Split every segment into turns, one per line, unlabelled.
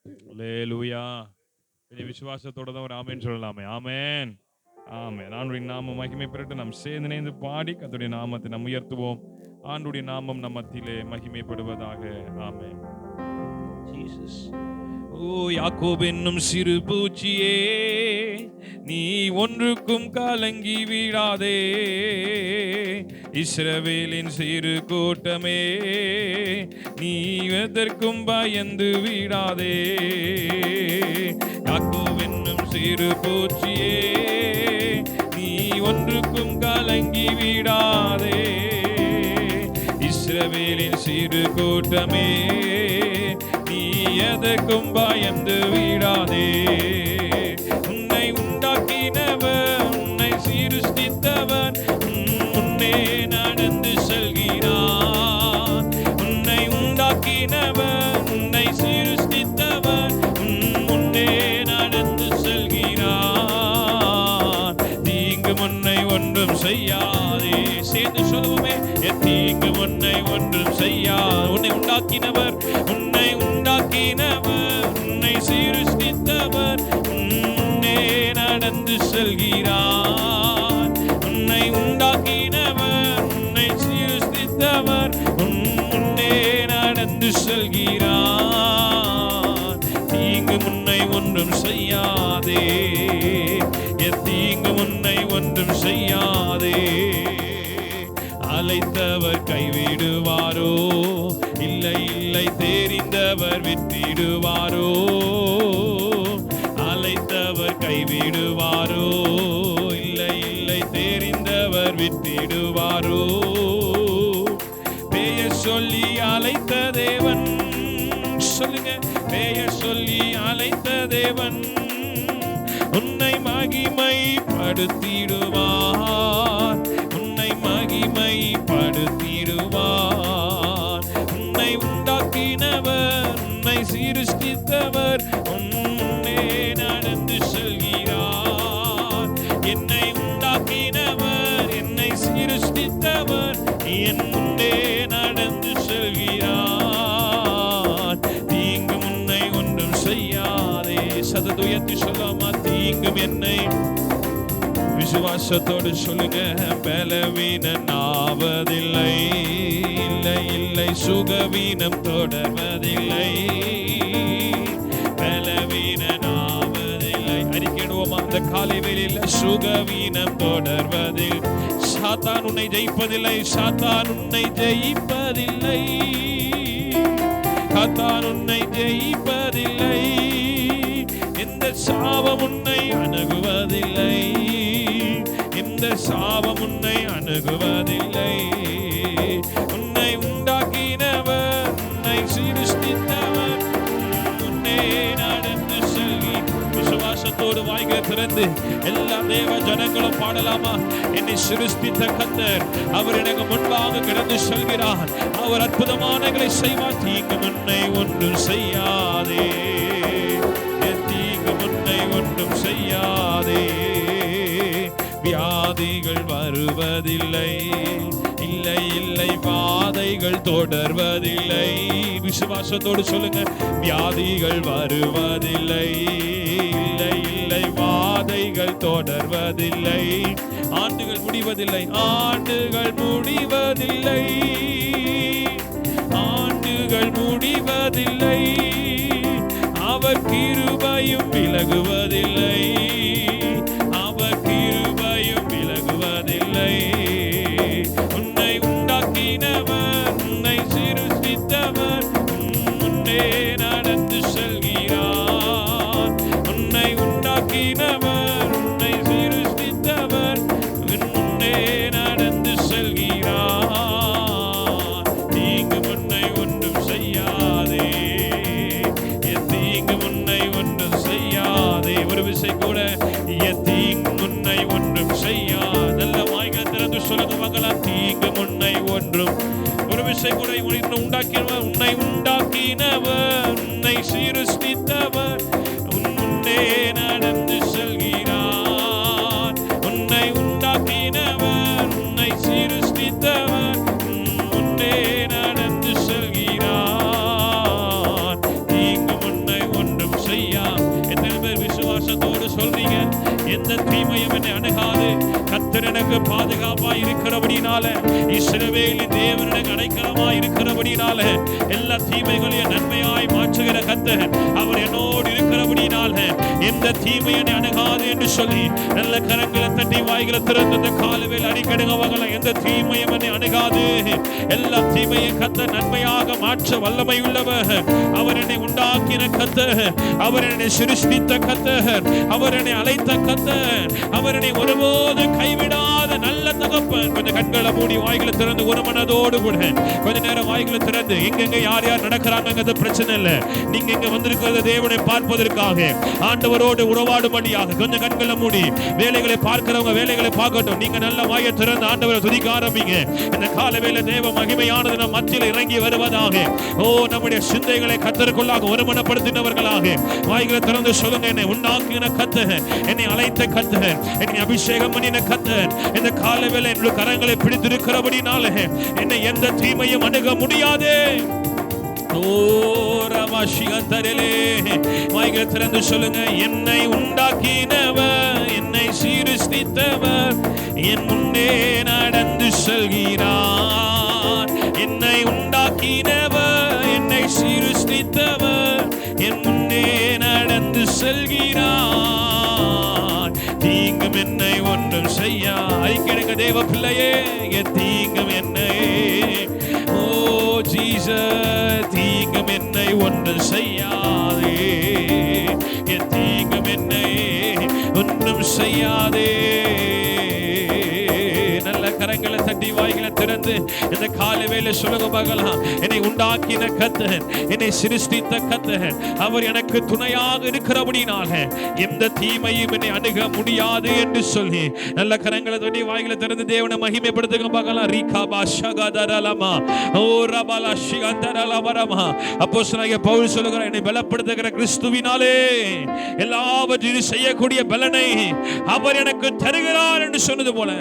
அல்லேலூயா. இனி விசுவாசத்தோட தான் ஒரு ஆமென் சொல்லலாமே. ஆமென், ஆமென். ஆண்டுடைய நாமம் மகிமை பெறட்டும். நாம் சேர்ந்து இணைந்து பாடி கர்த்தருடைய நாமத்தை நாம் உயர்த்துவோம். ஆண்டுடைய நாமம் நம் மத்தியிலே மகிமைப்படுவதாக. ஆமென். ஜீசஸ். ஓ யாக்கோப் என்னும் சிறு பூச்சியே, நீ ஒன்றுக்கும் கலங்கி விடாதே. இஸ்ரவேலின் சிறு கூட்டமே, நீ எதற்கும் பயந்து விடாதே. யாக்கோப் என்னும் சிறு பூச்சியே, நீ ஒன்றுக்கும் கலங்கி விடாதே. இஸ்ரவேலின் சிறு கூட்டமே, நீ எதற்கும் பயந்து விடாதே. உன்னை உண்டாக்கினவர், உன்னை சிருஷ்டித்தவர் முன்னே நடந்து செல்கிறார். உன்னை உண்டாக்கினவர், உன்னை சிருஷ்டித்தவர் முன்னே நடந்து செல்கிறார். தீங்கு முன்னை ஒன்றும் செய்யாதே. சேர்ந்து சொல்லுவோமே, தீங்கு முன்னை ஒன்றும் செய்யார். உன்னை உண்டாக்கினவர், உன்னை உண்டாக்கினவர், உன்னை சிருஷ்டித்தவர் முன்னே நடந்து செல்கிறார். உன்னை உண்டாக்கினவர், உன்னை சிருஷ்டித்தவர் முன்னே நடந்து செல்கிறார். தீங்கு முன்னை ஒன்றும் செய்யாதே. தீங்கு முன்னை ஒன்றும் செய்யாதே. அழைத்தவர் கைவிடுவாரோ? இல்லை இல்லை, தெரிந்தவர் விட்டிடுவாரோ? அழைத்தவர் கைவிடுவாரோ? இல்லை இல்லை, தெரிந்தவர் விட்டிடுவாரோ? பெயர் சொல்லி அழைத்த தேவன், சொல்லுங்க, பெயர் சொல்லி அழைத்த தேவன் உன்னை மகிமைப்படுத்திடுவார். உன்னை மகிமைப்படுத்திடுவார். உன்னை உண்டாக்கினவர், உன்னை சிருஷ்டித்தவர் முன்னே நடந்து செல்கிறார். என்னை உண்டாக்கினவர், என்னை சிருஷ்டித்தவர் என் முன்னே நடந்து செல்கிறார். தீங்கு முன்னை ஒன்றும் செய்யாதே. சததுயர்த்தி சொல்லாமா, தீங்கும் என்னை, விசுவாசத்தோடு சொல்லுங்க, பலவீனம் ஆவதில்லை. இல்லை இல்லை, சுகவீனம் தொடர்வதில்லை. பலவீனம் ஆவதில்லை. அறிக்கையிடுவோமா அந்த காலை வேளையில், சுகவீனம் தொடர்வதில். சாத்தான் உன்னை ஜெயிப்பதில்லை. சாத்தான் உன்னை ஜெயிப்பதில்லை. சாத்தான் உன்னை ஜெயிப்பதில்லை. இந்த சாபம் உன்னை அணுகுவதில்லை. இந்த சாபம் உன்னை அணுகுவதில்லை. உன்னை உண்டாக்கினவர், உன்னை சிருஷ்டித்தவர் முன்னே நடந்து செல்கி. விசுவாசத்தோடு வாய்களை திறந்து எல்லா தேவ ஜனங்களும் பாடலாமா? என்னை சிருஷ்டித்த கர்த்தர், அவர் எனக்கு முன்பாக கிடந்து செல்கிறார். அவர் அற்புதமானங்களை செய்வார். தீங்கு முன்னை ஒன்றும் செய்யாதே. தீங்கு முன்னை ஒன்றும் செய்யாதே. வியாதிகள் வருவதில்லை. இல்லை இல்லை, வாதைகள் தொடர்வதில்லை. விசுவாசத்தோடு சொல்லுங்க, வியாதிகள் வருவதில்லை. இல்லை இல்லை, வாதைகள் தொடர்வதில்லை. ஆண்டுகள் முடிவதில்லை. ஆண்டுகள் முடிவதில்லை. ஆண்டுகள் முடிவதில்லை. அவர் கிருபையும் விலகுவதில்லை. அவர் கிருபையும் விலகுவதில்லை. உன்னை உண்டாக்கினவர், உன்னை சிருஷ்டித்தவர் முன்னே நடந்து செல்கிறார். உன்னை உண்டாக்கினவர், உன்னை சிருஷ்டித்தவர் முன்னே நடந்து செல்கிறார். தீங்கு முன்னை ஒன்றும் செய்யாதே. தீங்கு முன்னை ஒன்றும் செய்யாதே. ஒரு விசை கூட, தீங்கு முன்னை ஒன்றும் செய்யாதே. நல்ல வாய்கள் திறந்து சொல்லுங்க மகளா, தீங்கு முன்னை ஒன்றும். ஒரு விசை கூட, உண்டாக்கினவர், உன்னை உண்டாக்கினவர், உன்னை சிருஷ்டித்தவர் முன்னே நடந்து செல்கிறார். உன்னை உண்டாக்கினவர், உன்னை சிருஷ்டித்தவர் முன்னே நடந்து செல்கிறார். தீங்கு முன்னை ஒன்றும் எந்த தீமையும் என்னை அணுகாது. கர்த்தர் எனக்கு பாதுகாப்பாய் இருக்கிறபடினால, இஸ்ரவேலின் தேவன் எனக்கு அடைக்கலமாய் இருக்கிறபடினால, எல்லா தீமைகளையும் நன்மையாய் மாற்றுகிற கர்த்தர் அவர் என்னோடு இருக்கிறபடினால எந்த தீமையை அணுகாது என்று சொல்லி நல்ல கரங்களை தட்டி வாய்களை திறந்து இந்த காலவேல் அடிக்கடுங்கவங்கள எந்த தீமையும் என்னை அணுகாது. எல்லா தீமையும் கர்த்தர் நன்மையாக மாற்ற வல்லமை உள்ளவர். அவர் என்னை உண்டாக்கின கர்த்தர், அவர் என்னை சிருஷ்டித்த கர்த்தர், அவர் என்னை அழைத்த கர்த்தர், அவர் என்னை ஒருபோது கைவிடாத நல்ல தகப்பன். கொஞ்சம் கண்களை மூடி வாய்களை திறந்து ஒரு மனதோடு கூட கொஞ்ச நேரம் வாய்களை திறந்து எங்கெங்க யார் யார் நடக்கிறாங்க பிரச்சனை இல்லை. நீங்க எங்க வந்திருக்கிறது தேவனை பார்ப்பதற்காக, ஆண்டவரோடு உறவாடும்படியாக. கொஞ்சம் கண்களை மூடி வேலைகளை பார்க்கிறவங்க வேலைகளை பார்க்கட்டும். நீங்க நல்ல வாயை திறந்து ஆண்டவரை துதிக்க ஆரம்பிங்க. இந்த காலவேளை தேவ மகிமையானது நம் மத்தியில் இறங்கி வருவதாக. ஓ, நம்முடைய சிந்தைகளை கர்த்தருக்குள்ளாக ஒருமனப்படுத்தினவர்களாக வாய்களை திறந்து சொல்லுங்க. என்னை உண்டாக்கின கர்த்தர், என்னை அழைத்த கர்த்தர், என்னை அபிஷேகம் பண்ணின கர்த்தர் இந்த காலவேளை என்னுடைய கரங்களை பிடித்திருக்கிறபடினால என்னை எந்த தீமையும் அணுக முடியாது. திறந்து சொல்லுங்க. என்னை உண்டாக்கினவர், என்னை சீர்திருத்தவர் என் முன்னே நடந்து செல்கிறார். என்னை உண்டாக்கினவர், என்னை சீர்திருத்தவர் என் முன்னே நடந்து செல்கிறார். தீங்கும் என்னை ஒன்றும் செய்ய ஐக்கிடுங்க தேவ பிள்ளையே. தீங்கும் என்னை, ஓ ஜீசஸ், தீங்கும் என்னை ஒன்றும் செய்யாதே. தீங்கும் என்னை ஒன்றும் செய்யாதே. நல்ல கரங்களை தட்டி வாய்களை திறந்து இந்த காலவேளை சொல்லுங்க பார்க்கலாம். என்னை உண்டாக்கின கர்த்தர், என்னை சிருஷ்டித்த கர்த்தர், அவர் எனக்கு துணையாக இருக்கிறபடினால எந்த தீமையும் என்னை அணுக முடியாது என்று சொல்லி நல்ல கரங்களை தட்டி வாய்களை திறந்து தேவனை மகிமைப்படுத்துங்க பார்க்கலாம். ரீகாபா ஷகதரலமா ஓ ரபலா ஷிகந்தரலவரமா. அப்போஸ்தலனாகிய பவுல் சொல்லுகிறார், என்னை பலப்படுத்துகிற கிறிஸ்துவினாலே எல்லாவற்றையும் செய்யக்கூடிய பலனை அவர் எனக்கு தருகிறார் என்று சொன்னது போல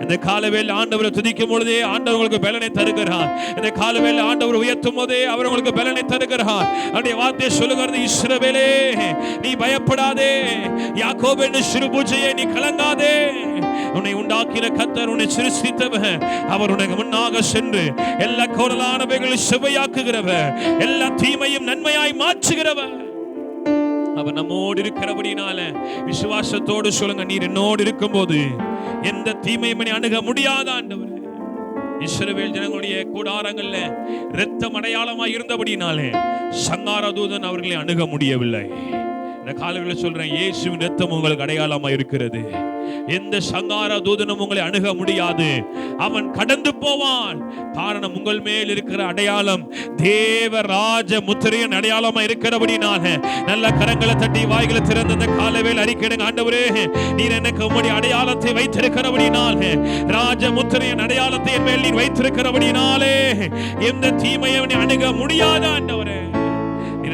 இந்த காலவேளை ஆண்டவரை துதிக்கும் பொழுதே ஆண்டவர் உங்களுக்கு பலனை தருகிறார். இந்த காலவேளை ஆண்டவர் உயர்த்தும் போதே அவர் உங்களுக்கு பலனை தருகிறார். அவருடைய வார்த்தை சொல்லுகிறது, இஸ்ரவேலே நீ பயப்படாதே, யாக்கோபு என்னும் சிறு பூஜையை நீ கலங்காதே. உன்னை உண்டாக்கின கர்த்தர், உன்னை சிருஷ்டித்தவர், அவர் உனக்கு முன்னாக சென்று எல்லா கோரலானவைகளை செவ்வையாக்குகிறவர், எல்லா தீமையும் நன்மையாய் மாற்றுகிறவர். அவர் நம்மோடு இருக்கிறபடினால விசுவாசத்தோடு சொல்லுங்க, நீர் என்னோடு இருக்கும் போது எந்த தீமையும் அணுக முடியாத ஆண்டவர். இஸ்ரவேல் ஜனங்களுடைய கூடாரங்கள்ல இரத்தம் அடையாளமாய் இருந்தபடினாலே சங்கார தூதன் அவர்களை அணுக முடியவில்லை. இந்த காலங்களில் சொல்றேன், இயேசுவின் இரத்தம் உங்களுக்கு அடையாளமா இருக்கிறது. எந்த சங்கார தூதனும் உங்களை அணுக முடியாது. அவன் கடந்து போவான். காரணம், உங்கள் மேல் இருக்கிற அடையாளம் தேவராஜ முத்திரையின் அடையாளமா இருக்கிறபடினால நல்ல கரங்களை தட்டி வாய்களை திறந்த இந்த காலவேளை அறிக்கையிடுங்க. ஆண்டவரே, நீர் எனக்கு உம்முடைய அடையாளத்தை வைத்திருக்கிறபடினால, ராஜ முத்திரையின் அடையாளத்தை என் மேல் நீர் வைத்திருக்கிறபடினாலே எந்த தீமையை அணுக முடியாது. ஆண்டவரே,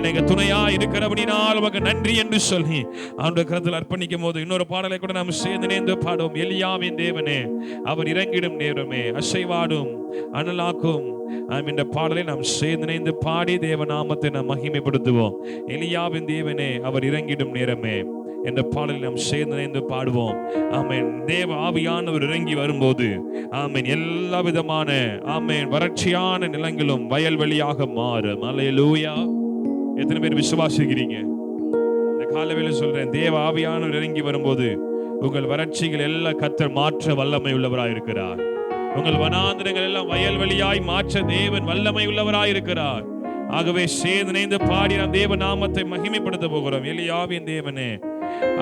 எனக்கு துணையா இருக்கிறபடினால் உமக்கு நன்றி என்று சொல்லி ஆண்டவர் கரத்தில் அர்ப்பணிக்கும் போது இன்னொரு பாடலை கூட நாம் சேர்ந்து நேர்ந்து பாடுவோம். எலியாவின் தேவனே, அவர் இறங்கிடும் நேரமே, அசைவாடும் அனலாக்கும். இந்த பாடலை நாம் சேர்ந்து நேர்ந்து பாடி தேவ நாமத்தை நாம் மகிமைப்படுத்துவோம். எலியாவின் தேவனே, அவர் இறங்கிடும் நேரமே என்ற பாடலை நாம் சேர்ந்து நேர்ந்து பாடுவோம். ஆமென். தேவ ஆவியானவர் இறங்கி வரும்போது ஆமென், எல்லா விதமான ஆமென் வறட்சியான நிலங்களும் வயல்வெளியாக மாறும். அல்லேலூயா. எத்தனை பேர் விசுவாசிக்கிறீங்க? இந்த காலவேளை சொல்றேன், தேவ ஆவியானவர் இறங்கி வரும்போது உங்கள் வறட்சிகள் எல்லாம் கர்த்தர் மாற்ற வல்லமை உள்ளவராய் இருக்கிறார். உங்கள் வனாந்திரங்கள் எல்லாம் வயல்வெளியாய் மாற்ற தேவன் வல்லமை உள்ளவராய் இருக்கிறார். ஆகவே சேர்ந்து பாடி நாம் தேவ நாமத்தை மகிமைப்படுத்த போகிறோம். எலியாவின் தேவனே,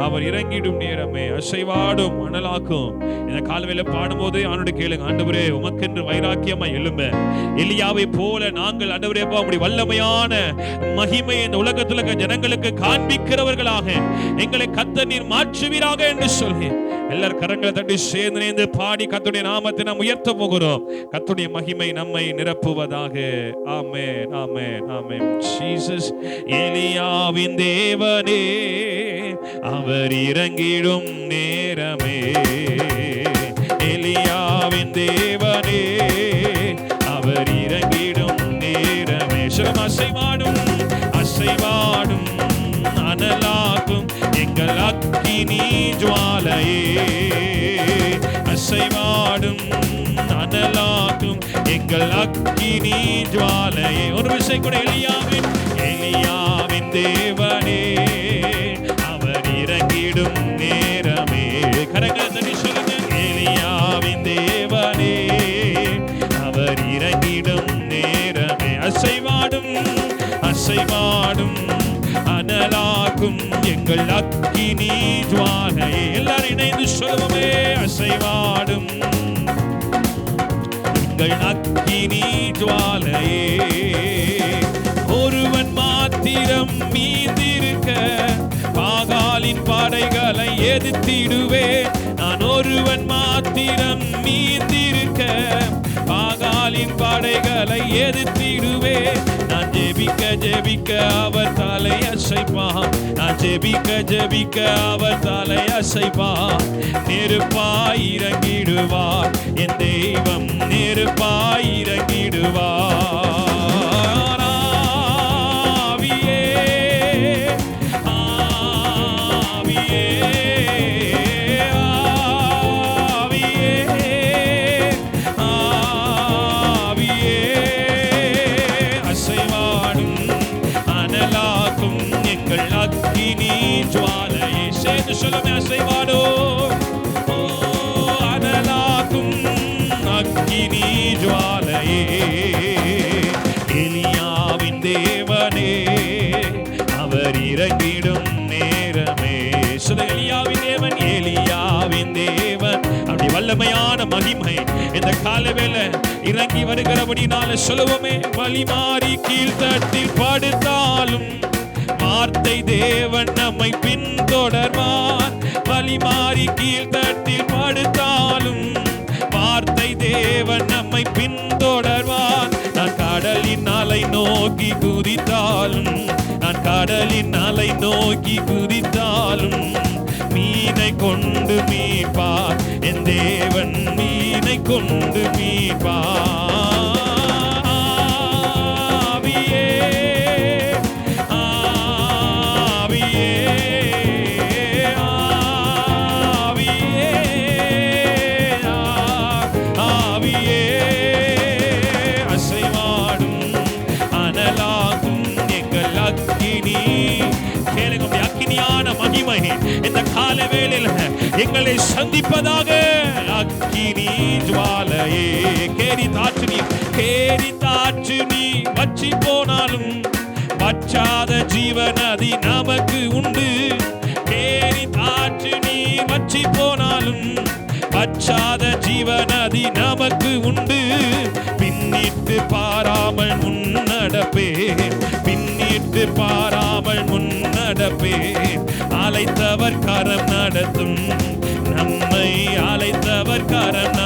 அவர் இறங்கிடும் நேரமே, அசைவாடும் அனலாக்கும். இந்த காலவேளை பாடும்போது ஆண்டவரே கேளுங்க, ஆண்டவரே உமக்கென்று வைராக்கியமாய் எழும்ப எலியாவை போல நாங்கள் ஆண்டவரே அப்படி வல்லமையான மகிமையை இந்த உலகத்துல ஜனங்களுக்கு காண்பிக்கிறவர்களாக எங்களை கர்த்தர் நீர் மாற்றுவீராக என்று சொல்லி எல்லாரும் கரங்களை தட்டி சேர்ந்து பாடி கர்த்தருடைய நாமத்தை நாம் உயர்த்த போகிறோம். கர்த்தருடைய மகிமை நம்மை நிரப்புவதாக. ஆமென், ஆமென், ஆமென். ஜீசஸ். எலியாவின் தேவனே, அவர் இறங்கிடும் நேரமே, எலியாவின் தேவனே, அவர் இறங்கிடும் நேரமே. அசைவாடும் அசைவாடும் அனலாகும் அனலாக்கும் எங்கள் அக்கினி ஜுவாலையே. அசைவாடும் அனலாக்கும் எங்கள் அக்கினி ஜுவாலையே. ஒரு விஷயம் கூட, எலியாவின் தேவனே அவர் இறங்கிடும் நேரமே. கரங்களை தட்டி சொல்லுங்க, எலியாவின் தேவனே அவர் இறங்கிடும் நேரமே. அசைவாடும் அசைவாடும் அனலாக்கும் எங்கள் அக்கினி ஜுவாலையே. எல்லாரும் இணைந்து சொல்லுவோமே, அசைவாடும் எங்கள் அக்கினி ஜுவாலையே. ஒருவன் மாத்திரம் மீந்திருக்க பாகாலின் படைகளை எதிர்த்திடுவே. நான் ஒருவன் மாத்திரம் மீந்திருக்க பாகாலின் படைகளை எதிர்த்திடுவே. நான் ஜெபிக்க ஜெபிக்க அவர் தலை அசைப்பான். நான் ஜெபிக்க ஜெபிக்க அவர் தலை அசைப்பான். நெருப்பாய் இறங்கிடுவார் என் தெய்வம், நெருப்பாய் இறங்கிடுவார். சொல்லுமே, அசைவாடும் அனலாக்கும் அக்கினி ஜுவாலையே. எலியாவின் தேவனே அவர் இறங்கிடும் நேரமே. சொல்ல, எலியாவின் தேவன், எலியாவின் தேவன். அப்படி வல்லமையான மகிமை இந்த காலவேளை இறங்கி வருகிறபடினால சொல்லுவோமே, வழி மாறி கீழ்த்தட்டில் படுத்தாலும் வார்த்தை தேவன் நம்மை பின்தொடர்வார். வழி மாறி கீழ்த்தட்டில் படுத்தாலும் வார்த்தை தேவன் நம்மை பின்தொடர்வார். நான் கடலின் அலை நோக்கி குதித்தாலும், நான் கடலின் அலை நோக்கி குதித்தாலும் மீனை கொண்டு மீட்பார் என் தேவன், மீனை கொண்டு மீட்பார். இந்த காலவேளையில் எங்களை சந்திப்பதாக அக்கினி ஜுவாலையே. கேரி தாற்று நீ வற்றி போனாலும் வற்றாத ஜீவநதி நமக்கு உண்டு. கேரி தாற்று நீ வற்றி போனாலும் வற்றாத ஜீவநதி நமக்கு உண்டு. பின்னிட்டு பாராமல் முன்னடப்பே, பின்னிட்டு பாராமல் முன்னடப்பே. அழைத்தவர் கரம் நடத்தும் நம்மை, அழைத்தவர் கரம்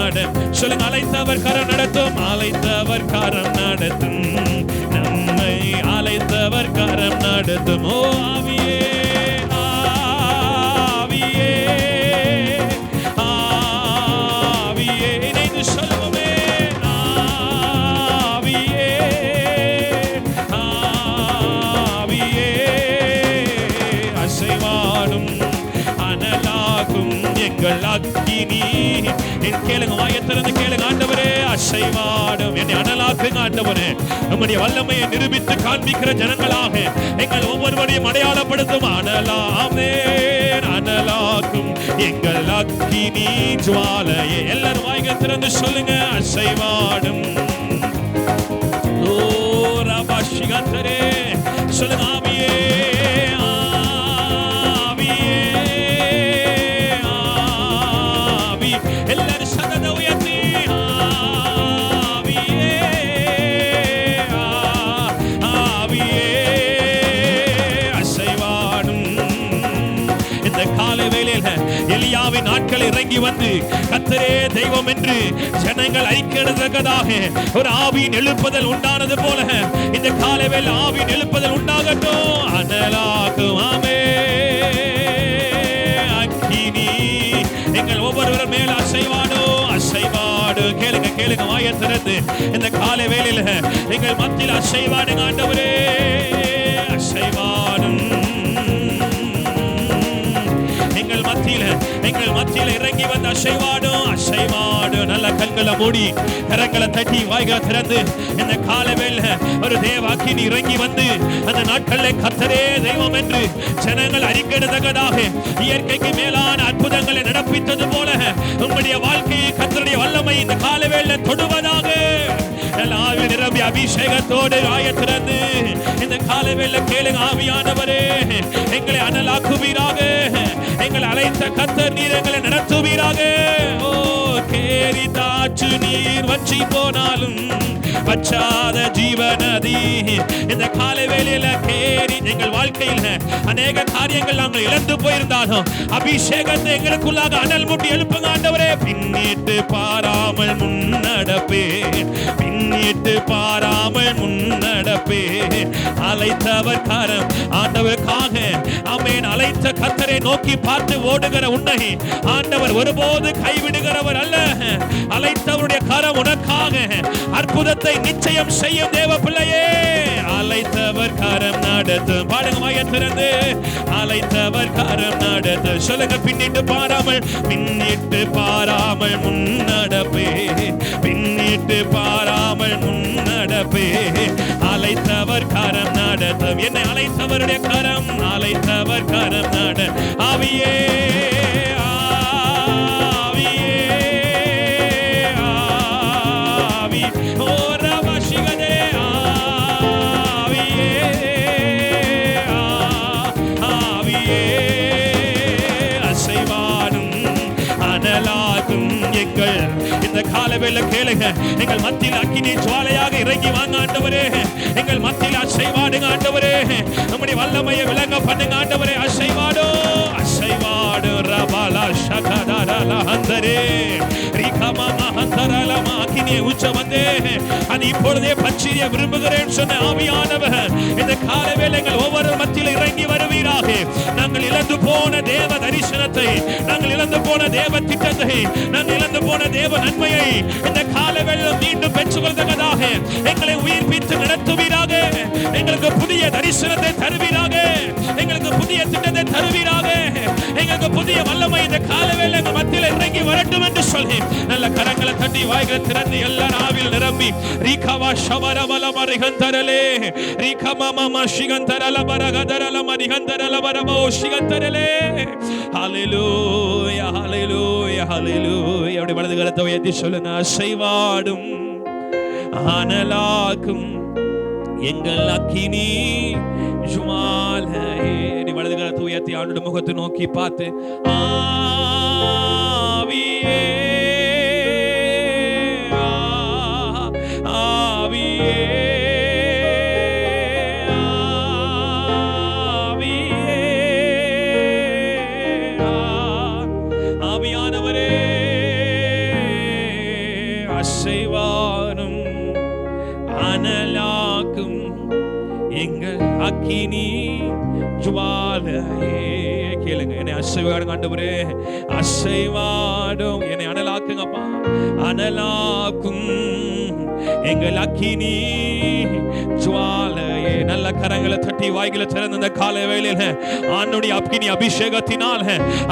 சொல்லுங்க, அழைத்தவர் கரம் நடத்தும், அழைத்தவர் கரம் நடத்தும் நம்மை, அழைத்தவர் கரம் நடத்தும். ஓ ஆவியே ஆவியே ஆவியே, இணைந்து சொல்லுவோமே, ஆவியே ஆவியே. அசைவாடும் அனலாகும் எங்கள் அக்கினி. கேளுங்க, வாயத்திலிருந்து கேளுங்க, ஆண்டவரே அசைவாடும் என்னை அனலாக்குங்க ஆண்டவரே. நம்முடைய வல்லமையை நிரூபித்து காண்பிக்கிற ஜனங்களாக எங்கள் ஒவ்வொருவரையும் அடையாளப்படுத்தும். அனலாமே அனலாக்கும் எங்கள் அக்கினி ஜுவாலையே. எல்லாரும் வாய்கள் திறந்து சொல்லுங்க, அசைவாடும். ஓ ரபாஷிகந்தரே சொல்லுங்க, ஆவியே எலியாவின் நாட்கள் இறங்கி வந்து கர்த்தரே தெய்வம் என்று ஜனங்கள் ஐக்கியத்தக்கதாக ஒரு ஆவியின் எழுப்புதல் உண்டானது போல இந்த காலவேளை ஆவியின் எழுப்புதல் உண்டாகட்டும். அனலாகும் அக்கினி எங்கள் ஒவ்வொருவர் மேல அசைவாடோ அசைவாடு. கேளுங்க கேளுங்க, வாயை திறந்து இந்த காலவேளையில எங்கள் மத்தியில் அசைவாடுங்க ஆண்டவரே. அசைவாடும் எங்கள் மத்தியில் இறங்கி வந்து அசைவாடும் அசைவாடும். நல்ல கண்களை மூடி கரங்களை தட்டி வாய்களை திறந்து இந்த காலவேள ஒரு தேவ அக்கினி இறங்கி வந்து அந்த நாட்களில் கர்த்தரே தெய்வம் என்று ஜனங்கள் அறிக்கையிடத்தக்கதாக இயற்கைக்கு மேலான அற்புதங்களை நடப்பித்தது போல உங்களுடைய வாழ்க்கையை கர்த்தருடைய வல்லமை இந்த காலவேள தொடுவதாக. ஆவி நிரம்பி அபிஷேகத்தோடு ஆயத்திறந்து இந்த காலவேள கேளுங்க. ஆவியானவரே எங்களை அனலாக்குவீராக. எங்களை அழைத்த கர்த்தர் நீர் எங்களை நடத்துவீராக. ஓ கேரி தாற்று நீர் வற்றி போனாலும் வற்றாத ஜீவநதி இந்த காலவேளையில கேரி எங்கள் வாழ்க்கையில் அநேக காரியங்கள் நாங்கள் இழந்து போயிருந்தாலும் அபிஷேகத்தை எங்களுக்குள்ளாக அனல் மூட்டி எழுப்புங்க ஆண்டவரே. பின்னிட்டு பாராமல் முன்னடப்பே, பின்னிட்டு பாராமல் முன்னடப்பே. அழைத்தவர் கரம் ஆண்டவருக்காக ஆமென். அழைத்த கர்த்தரை நோக்கி பார்த்து ஓடுகிற உன்னை ஆண்டவர் ஒருபோது கைவிடுகிறவர் அல்ல. அழைத்தவருடைய கரம் உனக்காக அற்புதத்தை நிச்சயம் செய்யும் தேவ பிள்ளையே. அழைத்தவர் கரம் நடத்தும். பாடுங்க வாயை திறந்து. அழைத்தவர் கரம் நடத்தும். சொல்லுங்க. பின்னிட்டு பாராமல், பின்னிட்டு பாராமல் முன்னடப்பே, பின்னிட்டு பாராமல் முன்னடப்பே. அழைத்தவர் கரம் நடத்தும். என்னை அழைத்தவருடைய கரம், அழைத்தவர் கரம் நட. ஆவியே இந்த காலவேளை கேளுங்க. எங்கள் மத்தியில் அக்கினி ஜுவாலையாக இறங்கி வாங்க ஆண்டவரே. எங்கள் மத்தியில் அசைவாடுங்க ஆண்டவரே. நம்முடைய வல்லமையை விளங்க பண்ணுங்க ஆண்டவரே. அசைவாடோ அசைவாடு ரபாலா ஷகதாரலா ஹந்தரே ரிகமா மஹந்தரலமா அக்கினியை ஊற்ற வந்தே அது இப்பொழுதே பற்றிய விரும்புகிறேன் சொன்ன ஆவியானவர் இந்த காலவேளை எங்கள் ஒவ்வொரு மத்தியில் இறங்கி வருவீராக. நாங்கள் இழந்து போன தேவ தரிசனத்தை, நாங்கள் இழந்து போன தேவ திட்டத்தை, நாங்கள் இழந்து போன தேவ நன்மையை இந்த காலவேளை மீண்டும் பெற்றுக்கொள்வதற்காக எங்களை உயிர்ப்பித்து நடத்துவீராக. எங்களுக்கு புதிய தரிசனத்தை தருவீராக. எங்களுக்கு புதிய திட்டத்தை தருவீராக. எங்களுக்கு புதிய வல்லமை இந்த காலவேளை எங்கள் மத்தியில் இறங்கி வரட்டும் என்று சொல்லி நல்ல கரங்களை தட்டி வாய்களை திறந்து எல்லா நாவில் நிரம்பி ரீகவா ஷவரவல மரிகந்தரலே ரீகமம ஷிகந்தரல பரகதரல மரிகந்தரல பரமோ ஷிகந்தரலே. ஹல்லேலூயா ஹல்லேலூயா ஹல்லேலூயா. அப்படி வலது கரத்தை உயர்த்தி சொல்லுங்க. அசைவாடும் அனலாக்கும் எங்கள் அக்கினி ஜுவாலை. வலது கரத்தை உயர்த்தி ஆண்டோட முகத்தை நோக்கி பார்த்து ஆவியே ஆவியே ஆவியானவரே அசைவாடும் அனலாக்கும் எங்கள் அக்கினி ஜுவாலையே. கேளுங்க. என்னை அசைவாடுங்க ஆண்டவரே. அசைவாடும் என்னை அனலாக்குங்கப்பா. அனலாக்கும் எங்கள் அக்கினி ஜுவாலையே. நல்ல கரங்களை தட்டி வாய்களை திறந்த இந்த கால வேளையில ஆண்டவருடைய அக்கினி அபிஷேகத்தினால்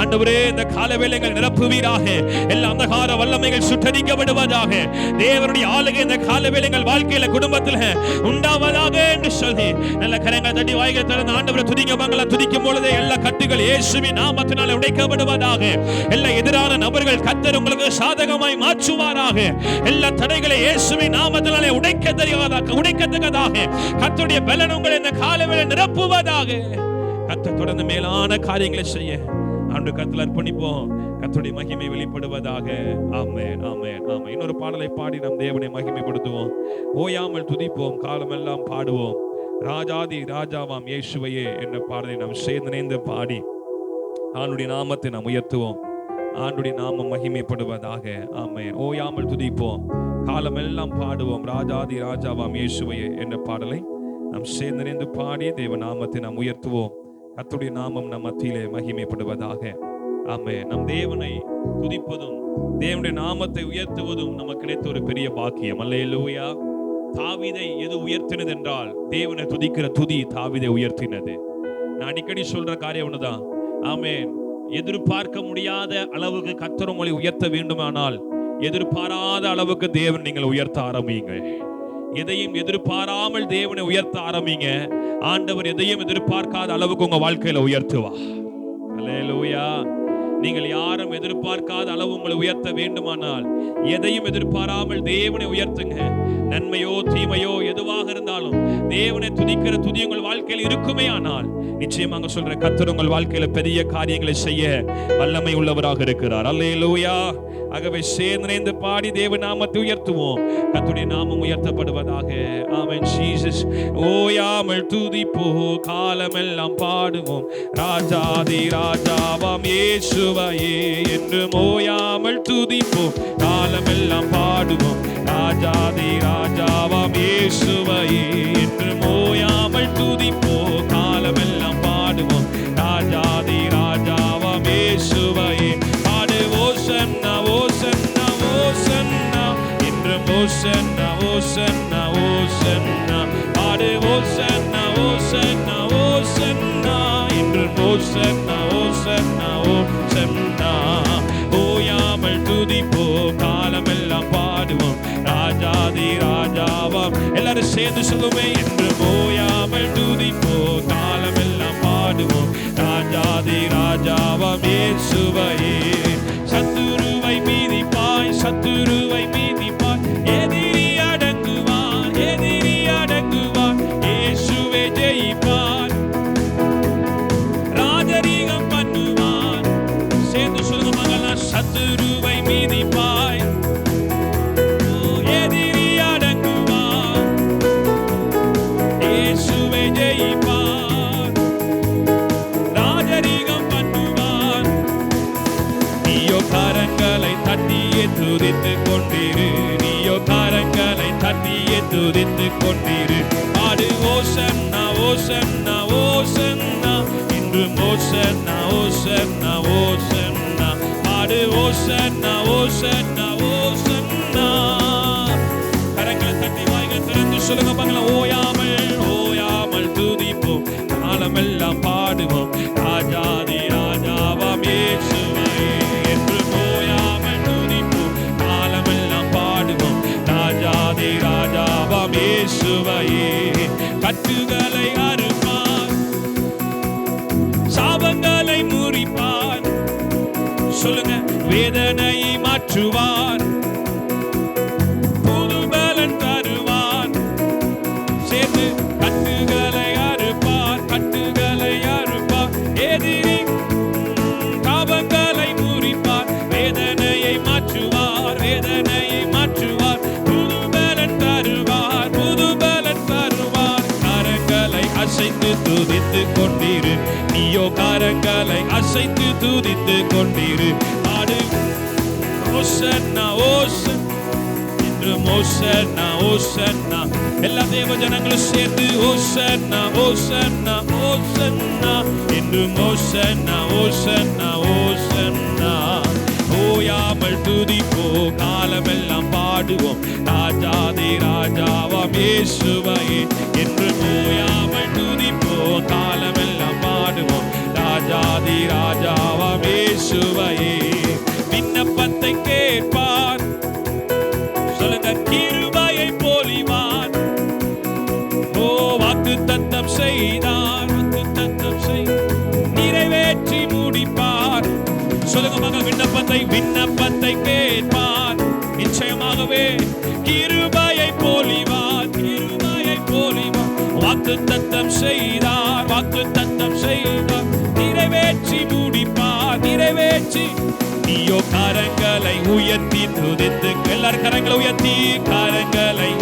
ஆண்டவரே இந்த கால வேளைகள் நிரப்புவீராக. எல்லா அந்தகார வல்லமைகள் சுட்டரிக்கப்படுவதாக. தேவனுடைய ஆளுகை இந்த கால வேளைகள் வாழ்க்கையில குடும்பத்தில் உண்டாவதாக என்று சொல்லி நல்ல கரங்களை தட்டி வாய்களை திறந்த ஆண்டவரை துதிக்க மங்கள துதிக்கும் பொழுதே எல்லா கட்டுகள் இயேசுவின் நாமத்தினாலே உடைக்கப்படுவதாக. எல்லா எதிரான நபர்கள் கர்த்தர் உங்களுக்கு சாதகமாய் மாற்றுவாராக. எல்லா தடைகளை இயேசுவின் நாமத்தினாலே உடைக்கத்தக்கதாக கர்த்தருடைய பலன் உங்களை இந்த காலவேளை நிரப்புவதாக. கர்த்தர் தொடர்ந்து மேலான காரியங்களை செய்ய ஆண்டு கர்த்தர் அர்ப்பணிப்போம். கர்த்தருடைய மகிமை வெளிப்படுவதாக. ஆமென் ஆமென் ஆமென். இன்னொரு பாடலை பாடி நம் தேவனை மகிமைப்படுத்துவோம். ஓயாமல் துதிப்போம், காலமெல்லாம் பாடுவோம். ராஜாதி ராஜாவாம் இயேசுவையே என்ற பாடலை நாம் சேர்ந்து இணைந்து பாடி ஆண்டுடைய நாமத்தை நாம் உயர்த்துவோம். ஆண்டுடைய நாமம் மகிமைப்படுவதாக. ஆமென். ஓயாமல் துதிப்போம், காலமெல்லாம் பாடுவோம். ராஜாதி ராஜாவாம் இயேசுவையே என்ற பாடலை நாம் சேர்ந்து இணைந்து பாடி தேவ நாமத்தை நாம் உயர்த்துவோம். கர்த்தருடைய நாமம் நம் மத்தியிலே மகிமைப்படுவதாக. ஆமென். நம் தேவனை துதிப்பதும் தேவனுடைய நாமத்தை உயர்த்துவதும் நமக்கு கிடைத்த ஒரு பெரிய பாக்கியம். அல்லேலூயா. தாவீதை எது உயர்த்தினது என்றால் தேவனை துதிக்கிற துதி தாவீதை உயர்த்தினது. நான் அடிக்கடி சொல்ற காரியம் ஒண்ணுதான். ஆமென். எதிர்பார்க்க முடியாத அளவுக்கு கர்த்தர் உங்களை உயர்த்த வேண்டுமானால் எதிர்பாராத அளவுக்கு தேவன் நீங்கள் உயர்த்த ஆரம்பிங்க. எதையும் எதிர்பாராமல் தேவனை உயர்த்த ஆரம்பிங்க. ஆண்டவர் எதையும் எதிர்பார்க்காத அளவுக்கு உங்க வாழ்க்கையில உயர்த்துவா. அல்லேலூயா. நீங்கள் யாரும் எதிர்பார்க்காத அளவு உங்களை உயர்த்த வேண்டுமானால் எதையும் எதிர்பாராமல் தேவனை உயர்த்துங்க. நன்மையோ தீமையோ எதுவாக இருந்தாலும் தேவனை துதிக்கிற துதி உங்கள் வாழ்க்கையில் இருக்குமே ஆனால் நிச்சயமாக சொல்ற கர்த்தர் உங்கள் வாழ்க்கையில பெரிய காரியங்களை செய்ய வல்லமை உள்ளவராக இருக்கிறார். அல்லேலூயா. ஆகவே சேர்ந்து பாடி தேவ நாமத்தை உயர்த்துவோம். கர்த்தருடைய நாமம் உயர்த்தப்படுவதாக. ஆமென். ஜீசஸ். ஓயாமல் துதிப்போ காலமெல்லாம் பாடுவோம். ராஜாதி ராஜாவாம் இயேசுவையே என்று ஓயாமல் துதிப்போ காலமெல்லாம் பாடுவோம். ராஜாதி ராஜாவாம் இயேசுவையே என்று ஓயாமல் துதிப்போ காலமெல்லாம் பாடுவோம். ராஜாதி ராஜாவாம் இயேசுவையே பாடு. ஓசன்னா ஓசன்னா ஓசன்னா என்று ஓசன்னா ஓசன்னா ஓசன்னா பாடு. ஓசன்னா ஓசன்னா ஓசன்னா என்று ஓசன்னா ஓசன்னா ஓசன்னா ஓயாமல் துதிப்போ காலமெல்லாம் பாடுவோம். ராஜாதி ராஜாவாம் எல்லாரும் சேர்ந்து சொல்லுமே என்று ஓயாமல் துதிப்போ காலமெல்லாம் பாடுவோம். ராஜாதி ராஜாவாம் இயேசுவையே. சத்துருவை மீதிப்பாய் சத்துருவை மீதிப்பாய் எதிரி அடங்குவான் எதிரி அடங்குவான். இயேசுவே ஜெயிப்பான் ராஜரீகம் பண்ணுவான். சேர்ந்து சொல்லுங்க மகளா. சத்துருவை மீதிப்பாய் எதிரி அடங்குவான். இயேசுவே ஜெயிப்பான் ராஜரீகம் பண்ணுவான். நீயோ கரங்களை தட்டியே துதித்து கொண்டிரு. நீயோ கரங்களை தட்டியே துதித்து கொண்டிரு. பாடு. ஓசன்னா ஓசன்னா ஓசன்னா இன்று ஓசன்னா ஓசன்னா ஓசன்னா பாடு. ஓசன்னா ஓசன்னா ஓசன்னா கரங்களை தட்டி வாய்கள் திறந்து சொல்லுங்க பாக்கலாம். ஓயாமல் ஓயாமல் துதிப்போம் காலமெல்லாம் பாடுவோம். ராஜாதி ராஜாவாம் இயேசுவையே என்று ஓயாமல் துதிப்போம் காலமெல்லாம் பாடுவோம். ராஜாதி ராஜாவாம் இயேசுவையே. கட்டுகளை அறுப்பார் சாபங்களை முறிப்பார். சொல்லுங்க. வேதனையை மாற்றுவார் புது பலன் தருவார். சேர்ந்து கட்டுகளை அறுப்பார் கட்டுகளை அறுப்பார். எதிரி காபங்களை முறிப்பார். வேதனையை மாற்றுவார் வேதனையை மாற்றுவார். புது பலன் தருவார் புது பலன் தருவார். கரங்களை அசைத்து துதித்து கொண்டிரு. நீயோ கரங்களை அசைத்து துதித்து கொண்டிரு. ஆடு. ஓசன்னா ஓசன்னா என்று ஓசன்னா ஓசன்னா எல்லா தேவ ஜனங்களும் சேர்ந்து ஓசன்னா ஓசன்னா ஓசன்னா என்று ஓசன்னா ஓசன்னா ஓசன்னா ஓயாமல் துதிப்போ காலமெல்லாம் பாடுவோம். ராஜாதி ராஜாவாம் இயேசுவையே என்று ஓயாமல் துதிப்போ காலமெல்லாம் பாடுவோம். ராஜாதி ராஜாவாம் இயேசுவையே. விண்ணப்பத்தை கேட்பார். சொல்லுங்க. கிருபையை பொழிவார். ஓ வாக்கு தத்தம் செய்தார் வாக்கு தத்தம் நிறைவேற்றி முடிப்பார். சொல்லுங்க மகள். விண்ணப்பத்தை கேட்பார். நிச்சயமாகவே கிருபையை பொழிவார் கிருபையை பொழிவார். வாக்கு தத்தம் செய்தார் வாக்கு தத்தம் செய்தார் நிறைவேற்றி முடிப்பார் நிறைவேற்றி. நீயோ கரங்களை உயர்த்தி துதித்து எல்லாரும் கரங்களை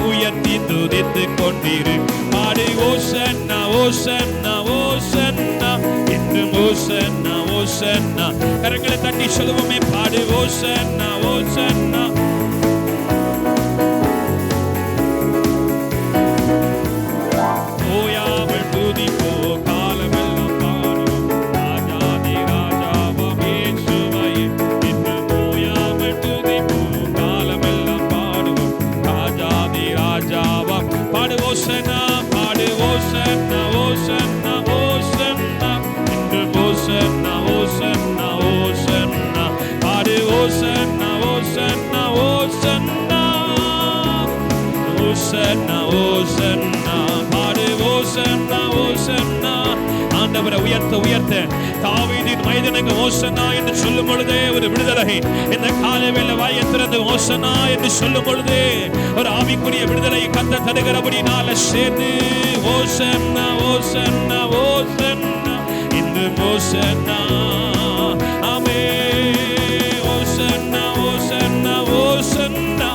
உயர்த்தி துதித்து கொண்டிரு. பாடு. ஓசன்னா ஓசன்னா ஓசன்னா என்று ஓசன்னா ஓசன்னா கரங்களை தட்டி சொல்லுவோமே. பாடு. ஓசன்னா ஓசன்னா ஓயாமல் துதிப்போ காலமெல்லாம் பாடுவோம். ராஜாதி ராஜாவாம் இயேசுவையே என்று ஓயாமல் துதிப்போ காலமெல்லாம் பாடுவோம். ராஜாதி ராஜாவாம் பாடு. ஓசன்னா பாடு. ஓசன்னா ஓசன்னா ஓசன்னா என்று ஓசன்னா ஓசன்னா ஆண்டவரை உயர்த்த உயர்த்த தாவீதின் மைதனுக்கு ஓசன்னா என்று சொல்லும் பொழுதே ஒரு விடுதலை. இந்த காலைவேளை வாயை திறந்து ஓசன்னா என்று சொல்லும் பொழுது ஒரு ஆவிக்குரிய விடுதலை கர்த்தர் தருகிறபடினால சேர்ந்து ஓசன்னா ஓசன்னா ஓசன்னா இந்த ஓசன்னா ஆமே ஓசன்னா ஓசன்னா ஓசன்னா.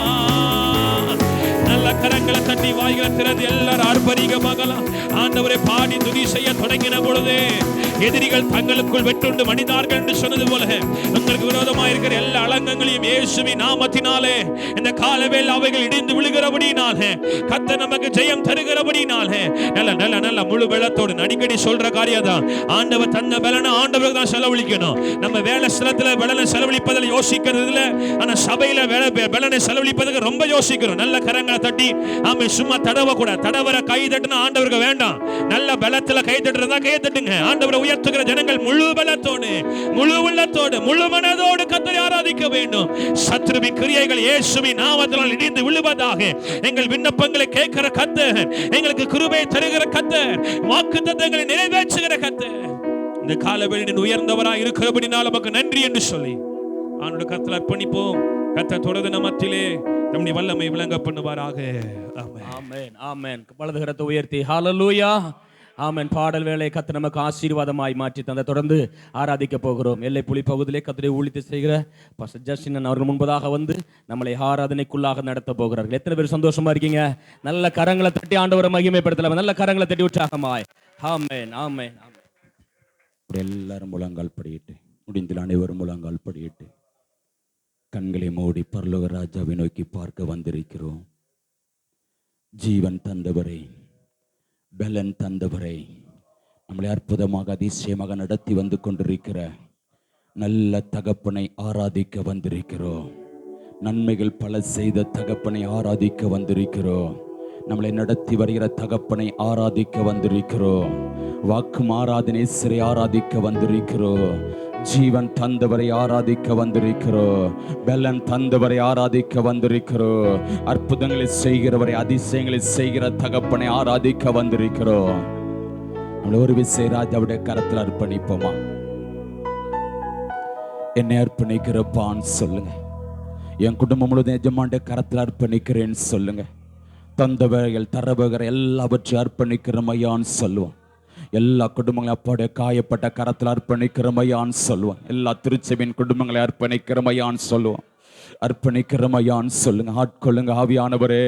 நல்ல கரங்களை தட்டி வாய்களை திறந்து எல்லாரும் ஆர்ப்பரிகமாகலாம். ஆண்டவரை பாடி துதி செய்ய தொடங்கின பொழுது எதிரிகள் தங்களுக்குள் வெட்டுண்டு மடிந்தார்கள் என்று சொன்னது போல உங்களுக்கு விரோதமாக இருக்கிற எல்லா அலங்கங்களையும் இயேசுவின் நாமத்தினாலே இந்த காலவேளை அவைகள் இடிந்து விழுகிறபடினாலே கர்த்தர் நமக்கு ஜெயம் தருகிறபடினாலே நல்ல நல்ல நல்ல முழு பலத்தோடு அடிக்கடி சொல்ற காரியம் தான். ஆண்டவர் தன்னை பலனை ஆண்டவருக்கு தான் செலவழிக்கணும். நம்ம வேலை ஸ்தலத்துல பலனை செலவழிப்பதில் யோசிக்கிறது இல்லை, ஆனா சபையில பலனை செலவழிப்பதுக்கு ரொம்ப யோசிக்கிறோம். நல்ல கரங்களை தட்டி ஆமே சும்மா தடவ கூட தடவர கை தட்டுனா ஆண்டவருக்கு வேண்டாம். நல்ல பலத்துல கை தட்டுறதா கை தட்டுங்க. ஆண்டவரை உயர்த்துகிற ஜனங்கள் முழு பலத்தோடு முழு உள்ளத்தோடு முழு மனதோடு கர்த்தரை ஆராதிக்க வேண்டும். சத்துருவின் கிரியைகள் இயேசுவின் நாமத்தினால் இடிந்து விழுவதாக. எங்கள் விண்ணப்பங்களை கேட்கிற கர்த்தர், எங்களுக்கு கிருபை தருகிற கர்த்தர், வாக்குத்தத்தங்களை நிறைவேற்றுகிற கர்த்தர் இந்த காலவேளையில் உயர்ந்தவராய் இருக்கிறபடினால் நமக்கு நன்றி என்று சொல்லி ஆண்டவருடைய கர்த்தரை அர்ப்பணிப்போம். கர்த்தர் தொடர்ந்து நமத்திலே நம்முடைய வல்லமை விளங்க பண்ணுவாராக. ஆமென்
ஆமென் ஆமென். வலது கரத்தை உயர்த்தி ஹல்லேலூயா ஆமென். பாடல் வேளை கர்த்தர் நமக்கு ஆசீர்வாதமாய் மாற்றி தந்த தொடர்ந்து ஆராதிக்க போகிறோம். எல்லை புலி பகுதியிலே கர்த்தரை ஊழித்து செய்கிற பாஸ்டர் ஜஸ்டின் அவர்கள் முன்பதாக வந்து நம்மளை ஆராதனைக்குள்ளாக நடத்த போகிறார்கள். எத்தனை பேர் சந்தோஷமா இருக்கீங்க? நல்ல கரங்களை தட்டி ஆண்டவரை மகிமைப்படுத்தலாம். நல்ல கரங்களை தட்டி உற்சாகமாய் ஆமென் ஆமென்.
எல்லாரும் முழங்கால் படியிட்டு முடிந்தில் அனைவரும் முழங்கால் படியிட்டு கண்களை மூடி பரலோக ராஜாவை நோக்கி பார்க்க வந்திருக்கிறோம். ஜீவன் தந்தவரை, பலன் தந்தவரை, நம்மளை அற்புதமாக அதிசயமாக நடத்தி வந்து கொண்டிருக்கிற நல்ல தகப்பனை ஆராதிக்க வந்திருக்கிறோம். நன்மைகள் பல செய்த தகப்பனை ஆராதிக்க வந்திருக்கிறோம். நம்மளை நடத்தி வருகிற தகப்பனை ஆராதிக்க வந்திருக்கிறோம். வாக்கும் ஆராதனேஸ்வரை ஆராதிக்க வந்திருக்கிறோம். ஜீவன் தந்தவரை ஆராதிக்க வந்திருக்கிறோம். பலன் தந்தவரை ஆராதிக்க வந்திருக்கிறோம். அற்புதங்களை செய்கிறவரை, அதிசயங்களை செய்கிற தகப்பனை ஆராதிக்க வந்திருக்கிறோம். நம்மள ஒரு விசை ராஜாவுடைய கரத்தில் அர்ப்பணிப்போமா? என்னை அர்ப்பணிக்கிறப்பான்னு சொல்லுங்க. என் குடும்பம் முழுவதும் எஜமானுடைய கரத்தில் அர்ப்பணிக்கிறேன்னு சொல்லுங்க. தந்தவர்கள் தரவர்கள் எல்லாவற்றையும் அர்ப்பணிக்கிறமையான்னு சொல்லுவோம். எல்லா குடும்பங்களையும் அப்பாவுடைய காயப்பட்ட கரத்தில் அர்ப்பணிக்கிறமையான்னு சொல்லுவோம். எல்லா திருச்சபையின் குடும்பங்களை அர்ப்பணிக்கிறமையான்னு சொல்லுவோம். அர்ப்பணிக்கிறமையான்னு சொல்லுங்க. ஆட்கொள்ளுங்க ஆவியானவரே,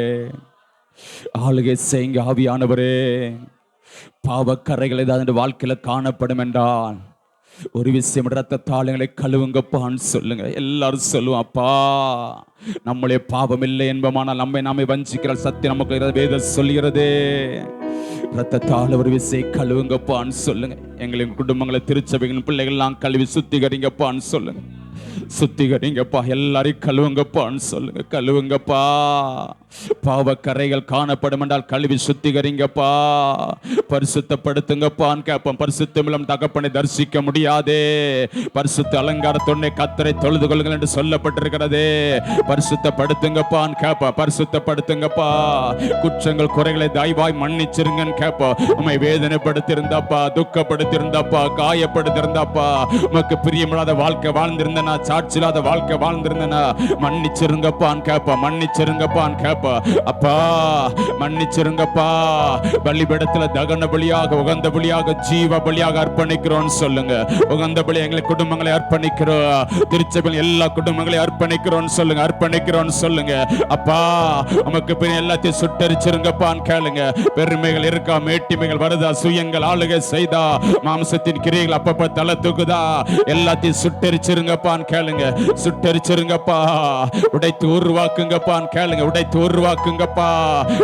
ஆளுகை செய்யுங்க ஆவியானவரே. பாவக்கரைகள் ஏதாவது வாழ்க்கையில காணப்படும் என்றால் ஒரு விஷயம், ரத்த தாளங்களை கழுவுங்கப்பான்னு சொல்லுங்க. எல்லாரும் சொல்லுவோம், அப்பா நம்மளே பாவம் இல்லை என்பமானால் நம்மை வஞ்சிக்கிற சத்தியம் நமக்கு வேத சொல்லுகிறதே. ரத்த தாள ஒரு விசை கழுவுங்கப்பான்னு சொல்லுங்க. எங்களின் குடும்பங்களை, திருச்சபைகளின் பிள்ளைகள்லாம் கழுவி சுத்திகரிங்கப்பான்னு சொல்லுங்க. சுத்திகரிங்கப்பா, எல்லாரையும் கழுவுங்கப்பான்னு சொல்லுங்க. கழுவுங்கப்பா, பாவக்கரைகள் காணப்படும் என்றால் கழுவி சுத்திகரிங்கப்பா, பரிசுத்தப்படுத்துங்கப்பான்னு கேட்போம். பரிசுத்தமில்லம் தகப்பனை தரிசிக்க முடியாதே. பரிசுத்த அலங்காரத்தொன்னை கத்தரை தொழுது கொள்ளுங்கள் என்று சொல்லப்பட்டிருக்கிறதே. பரிசுத்தப்படுத்துங்கப்பான்னு கேட்போம். பரிசுத்தப்படுத்துங்கப்பா, குற்றங்கள் குறைகளை தயவாய் மன்னிச்சிருங்கன்னு கேட்போம். உம்மை வேதனைப்படுத்திருந்தாப்பா, துக்கப்படுத்திருந்தாப்பா, காயப்படுத்திருந்தாப்பா, உமக்கு பிரியமில்லாத வாழ்க்கை வாழ்ந்திருந்தனா, சாட்சி இல்லாத வாழ்க்கை வாழ்ந்திருந்தனா மன்னிச்சிருங்கப்பான்னு கேட்போம். மன்னிச்சிருங்கப்பான்னு கேட்போம். அப்பா மன்னிச்சிருங்கப்பா. பலிபீடத்துல தகன பலியாக, உகந்த பலியாக, ஜீவ பலியாக அர்ப்பணிக்கிறோம் சொல்லுங்க. உகந்த பலி எங்களை குடும்பங்களை அர்ப்பணிக்கிறோம். திருச்சபையில் எல்லா குடும்பங்களையும் அர்ப்பணிக்கிறோம் சொல்லுங்க. அர்ப்பணிக்கிறோம் சொல்லுங்க. அப்பா உமக்கு பின் எல்லாத்தையும் சுட்டரிச்சிருங்கப்பான்னு கேளுங்க. பெருமைகள் இருக்கா, மேட்டிமைகள் வருதா, சுயங்கள் ஆளுகை செய்தா, மாம்சத்தின் கிரியைகள் அப்பப்ப தலை தூக்குதா, எல்லாத்தையும் சுட்டரிச்சிருங்கப்பான்னு கேளுங்க. சுட்டரிச்சிருங்கப்பா. உடைத்து உருவாக்குங்கப்பான்னு கேளுங்க. உடைத்து உருவாக்குங்கப்பா.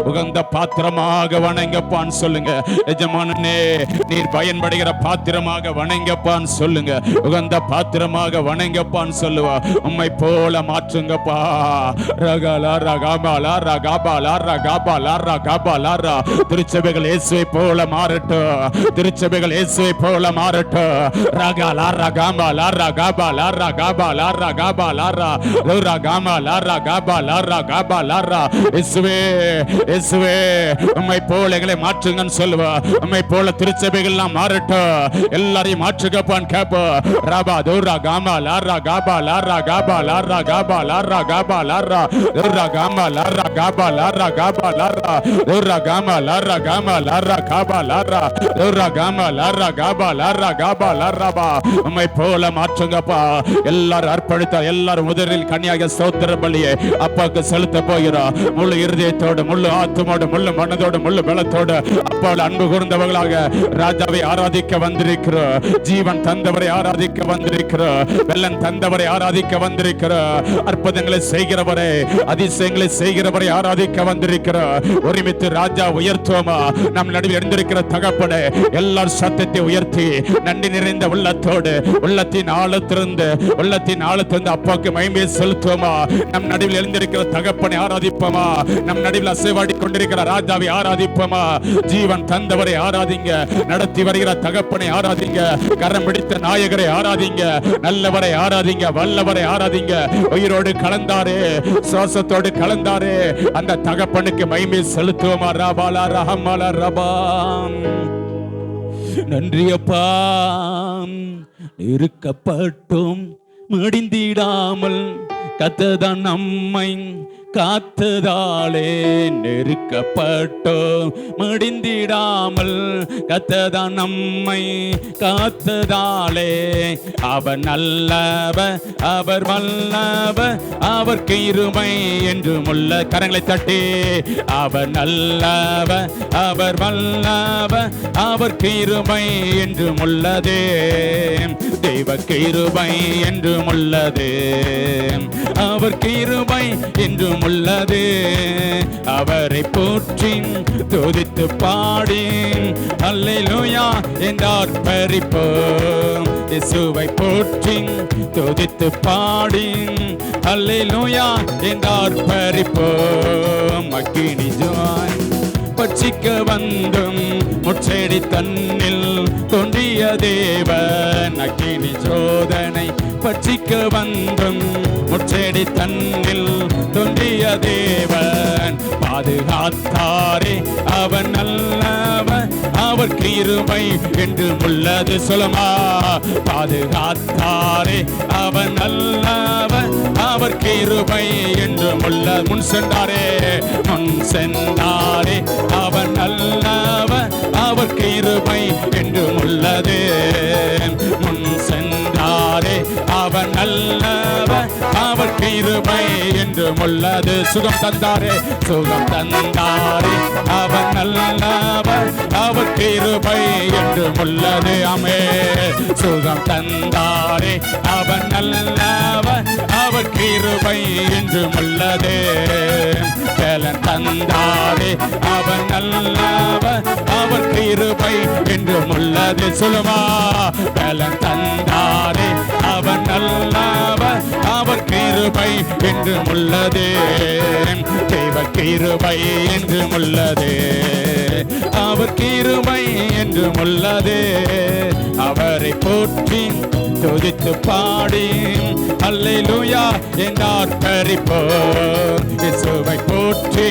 உகந்த பாத்திரமாக வணங்கப்பான்னு சொல்லுங்க. எஜமானனே நீர் பயன்படுகிற பாத்திரமாக வணங்கப்பான்னு சொல்லுங்க. உகந்த பாத்திரமாக வணங்கப்பான்னு சொல்லுவா. உம்மை போல மாற்றுங்கப்பா. ரகலா ரகாபாலா ரகாபாலா ரகாபாலா ரகாபாலா. திருச்சபைகள் இயேசுவை போல மாறட்டும். திருச்சபைகள் இயேசுவை போல மாறட்டும். ரகலா ரகாபாலா ரகாபாலா ரகாபாலா ரகாபாலா ரகாபாலா ரகாபாலா ரகாபாலா. இயேசுவே இயேசுவே உம்மை போல எங்களை மாற்றுங்கன்னு சொல்லுவா. உம்மை போல திருச்சபைகள் எல்லாம் மாறட்டும், எல்லாரையும் மாற்றுங்கப்பான்னு கேப்பா. ராபா தூரா காமா லாரா காபா லாரா காபா லாரா காபா லாரா காபா லாரா தூரா காமா லாரா காபா லாரா காபா லாரா தூரா காமா லாரா காமா லாரா காபா லாரா தூரா காமா லாரா காபா லாரா காபா லாராபா. உம்மை போல மாற்றுங்கப்பா. எல்லாரும் அர்ப்பணித்தா, எல்லாரும் முதலில் கன்னியாக ஸ்தோத்திர பலியை அப்பாவுக்கு செலுத்த போகிறோம். முழு இருதயத்தோடு, முழு ஆத்துமோடு, முழு மனதோடு, முழு பலத்தோடு அப்பாவோட அன்பு கூர்ந்தவர்களாக ராஜாவை ஆராதிக்க வந்திருக்கிறோம். ஜீவன் தந்தவரை ஆராதிக்க வந்திருக்கிறோம். வெள்ளன் தந்தவரை ஆராதிக்க வந்திருக்கிறோம். அற்புதங்களை செய்கிறவரை, அதிசயங்களை செய்கிறவரை ஆராதிக்க வந்திருக்கிறோம். ஒருமித்து ராஜா உயர்த்துவோமா. நம் நடுவில் எழுந்திருக்கிற தகப்பனே, எல்லார் சத்தத்தை உயர்த்தி நன்றி நிறைந்த உள்ளத்தோடு, உள்ளத்தின் ஆழத்திலிருந்து அப்பாவுக்கு மகிமையை செலுத்துவோமா. நம் நடுவில் எழுந்திருக்கிற தகப்பனை ஆராதிப்போமா. நம் நடுவில் அசைவாடி கொண்டிருக்கிற ராஜாவை ஆராதிப்போமா. ஜீவன் தந்தவரை ஆராதிங்க, நடத்தி வருகிற தகப்பனை ஆராதிங்க, கரம் பிடித்த நாயகரை ஆராதிங்க, நல்லவரை ஆராதிங்க, வல்லவரை ஆராதிங்க. உயிரோடு கலந்தாரே, சுவாசத்தோடு கலந்தாரே, அந்த தகப்பனுக்கு மகிமை செலுத்துவோமா. ரபாலா ரஹமாலா ரபாம். நன்றியப்பா. இருக்கப்பட்டும் முடிந்திடாமல் கத்ததான் நம்மை காத்ததாலே, நெருக்கப்பட்டோம் முடிந்திடாமல் கத்ததான் நம்மை காத்ததாலே. அவர் நல்லவர், அவர் வல்லவர், அவர் கிருபை என்றும் உள்ள. கரங்களை தட்டி, அவர் நல்லவர், அவர் வல்லவர், அவர் கிருபை என்றும் உள்ளதே. தெய்வ கிருபை என்றும் உள்ளதே, அவர் கிருபை என்றும் உள்ளது. அவரை போற்றி துதித்து பாடி அல்லேலூயா என்றார் பரிப்போம். இயேசுவை போற்றி துதித்து பாடி அல்லேலூயா என்றார் பரிப்போம். அக்கினி ஜோய் பட்சிக்க வந்தும் முச்செடி தன்னில் தோன்றிய தேவன். அக்கினி சோதனை பட்சிக்க வந்தும் முச்செடி தன்னில் தோன்றிய தேவன். பாதுகாத்தாரே அவர் நல்லவர், அவர் கிருபை என்று உள்ளது. சொல்லுமா. பாதுகாத்தாரே அவர் நல்லவர், அவர் கிருபை என்று உள்ள. முன் சென்றாரே, முன் சென்றாரே, அவர் நல்லவர், அவர் கிருபை என்று உள்ளது. முன் சென்றாரே, அவர் நல்லவர், அவர் கிருபை என்று உள்ளது. சுகம் தந்தாரே, சுகம் தந்தாரே, அவர் நல்லவர், அவர் கிருபை என்று உள்ளது. ஆமே. சுகம் தந்தாரே, அவர் நல்லவர், அவர் கிருபை என்று உள்ளது. பலன் தந்தாரே, அவர் நல்லவர், அவர் கிருபை என்று உள்ளது. சொல்லுமா. பலன் தந்தாரே, அவர் நல்லவர், அவர் கிருபை என்று உள்ளது. தெய்வ கிருபை என்று உள்ளது, அவர் கிருபை என்று உள்ளது. அவரை போற்றி துதித்து பாடி அல்லேலூயா என்றார் பரிப்போம். இயேசுவை போற்றி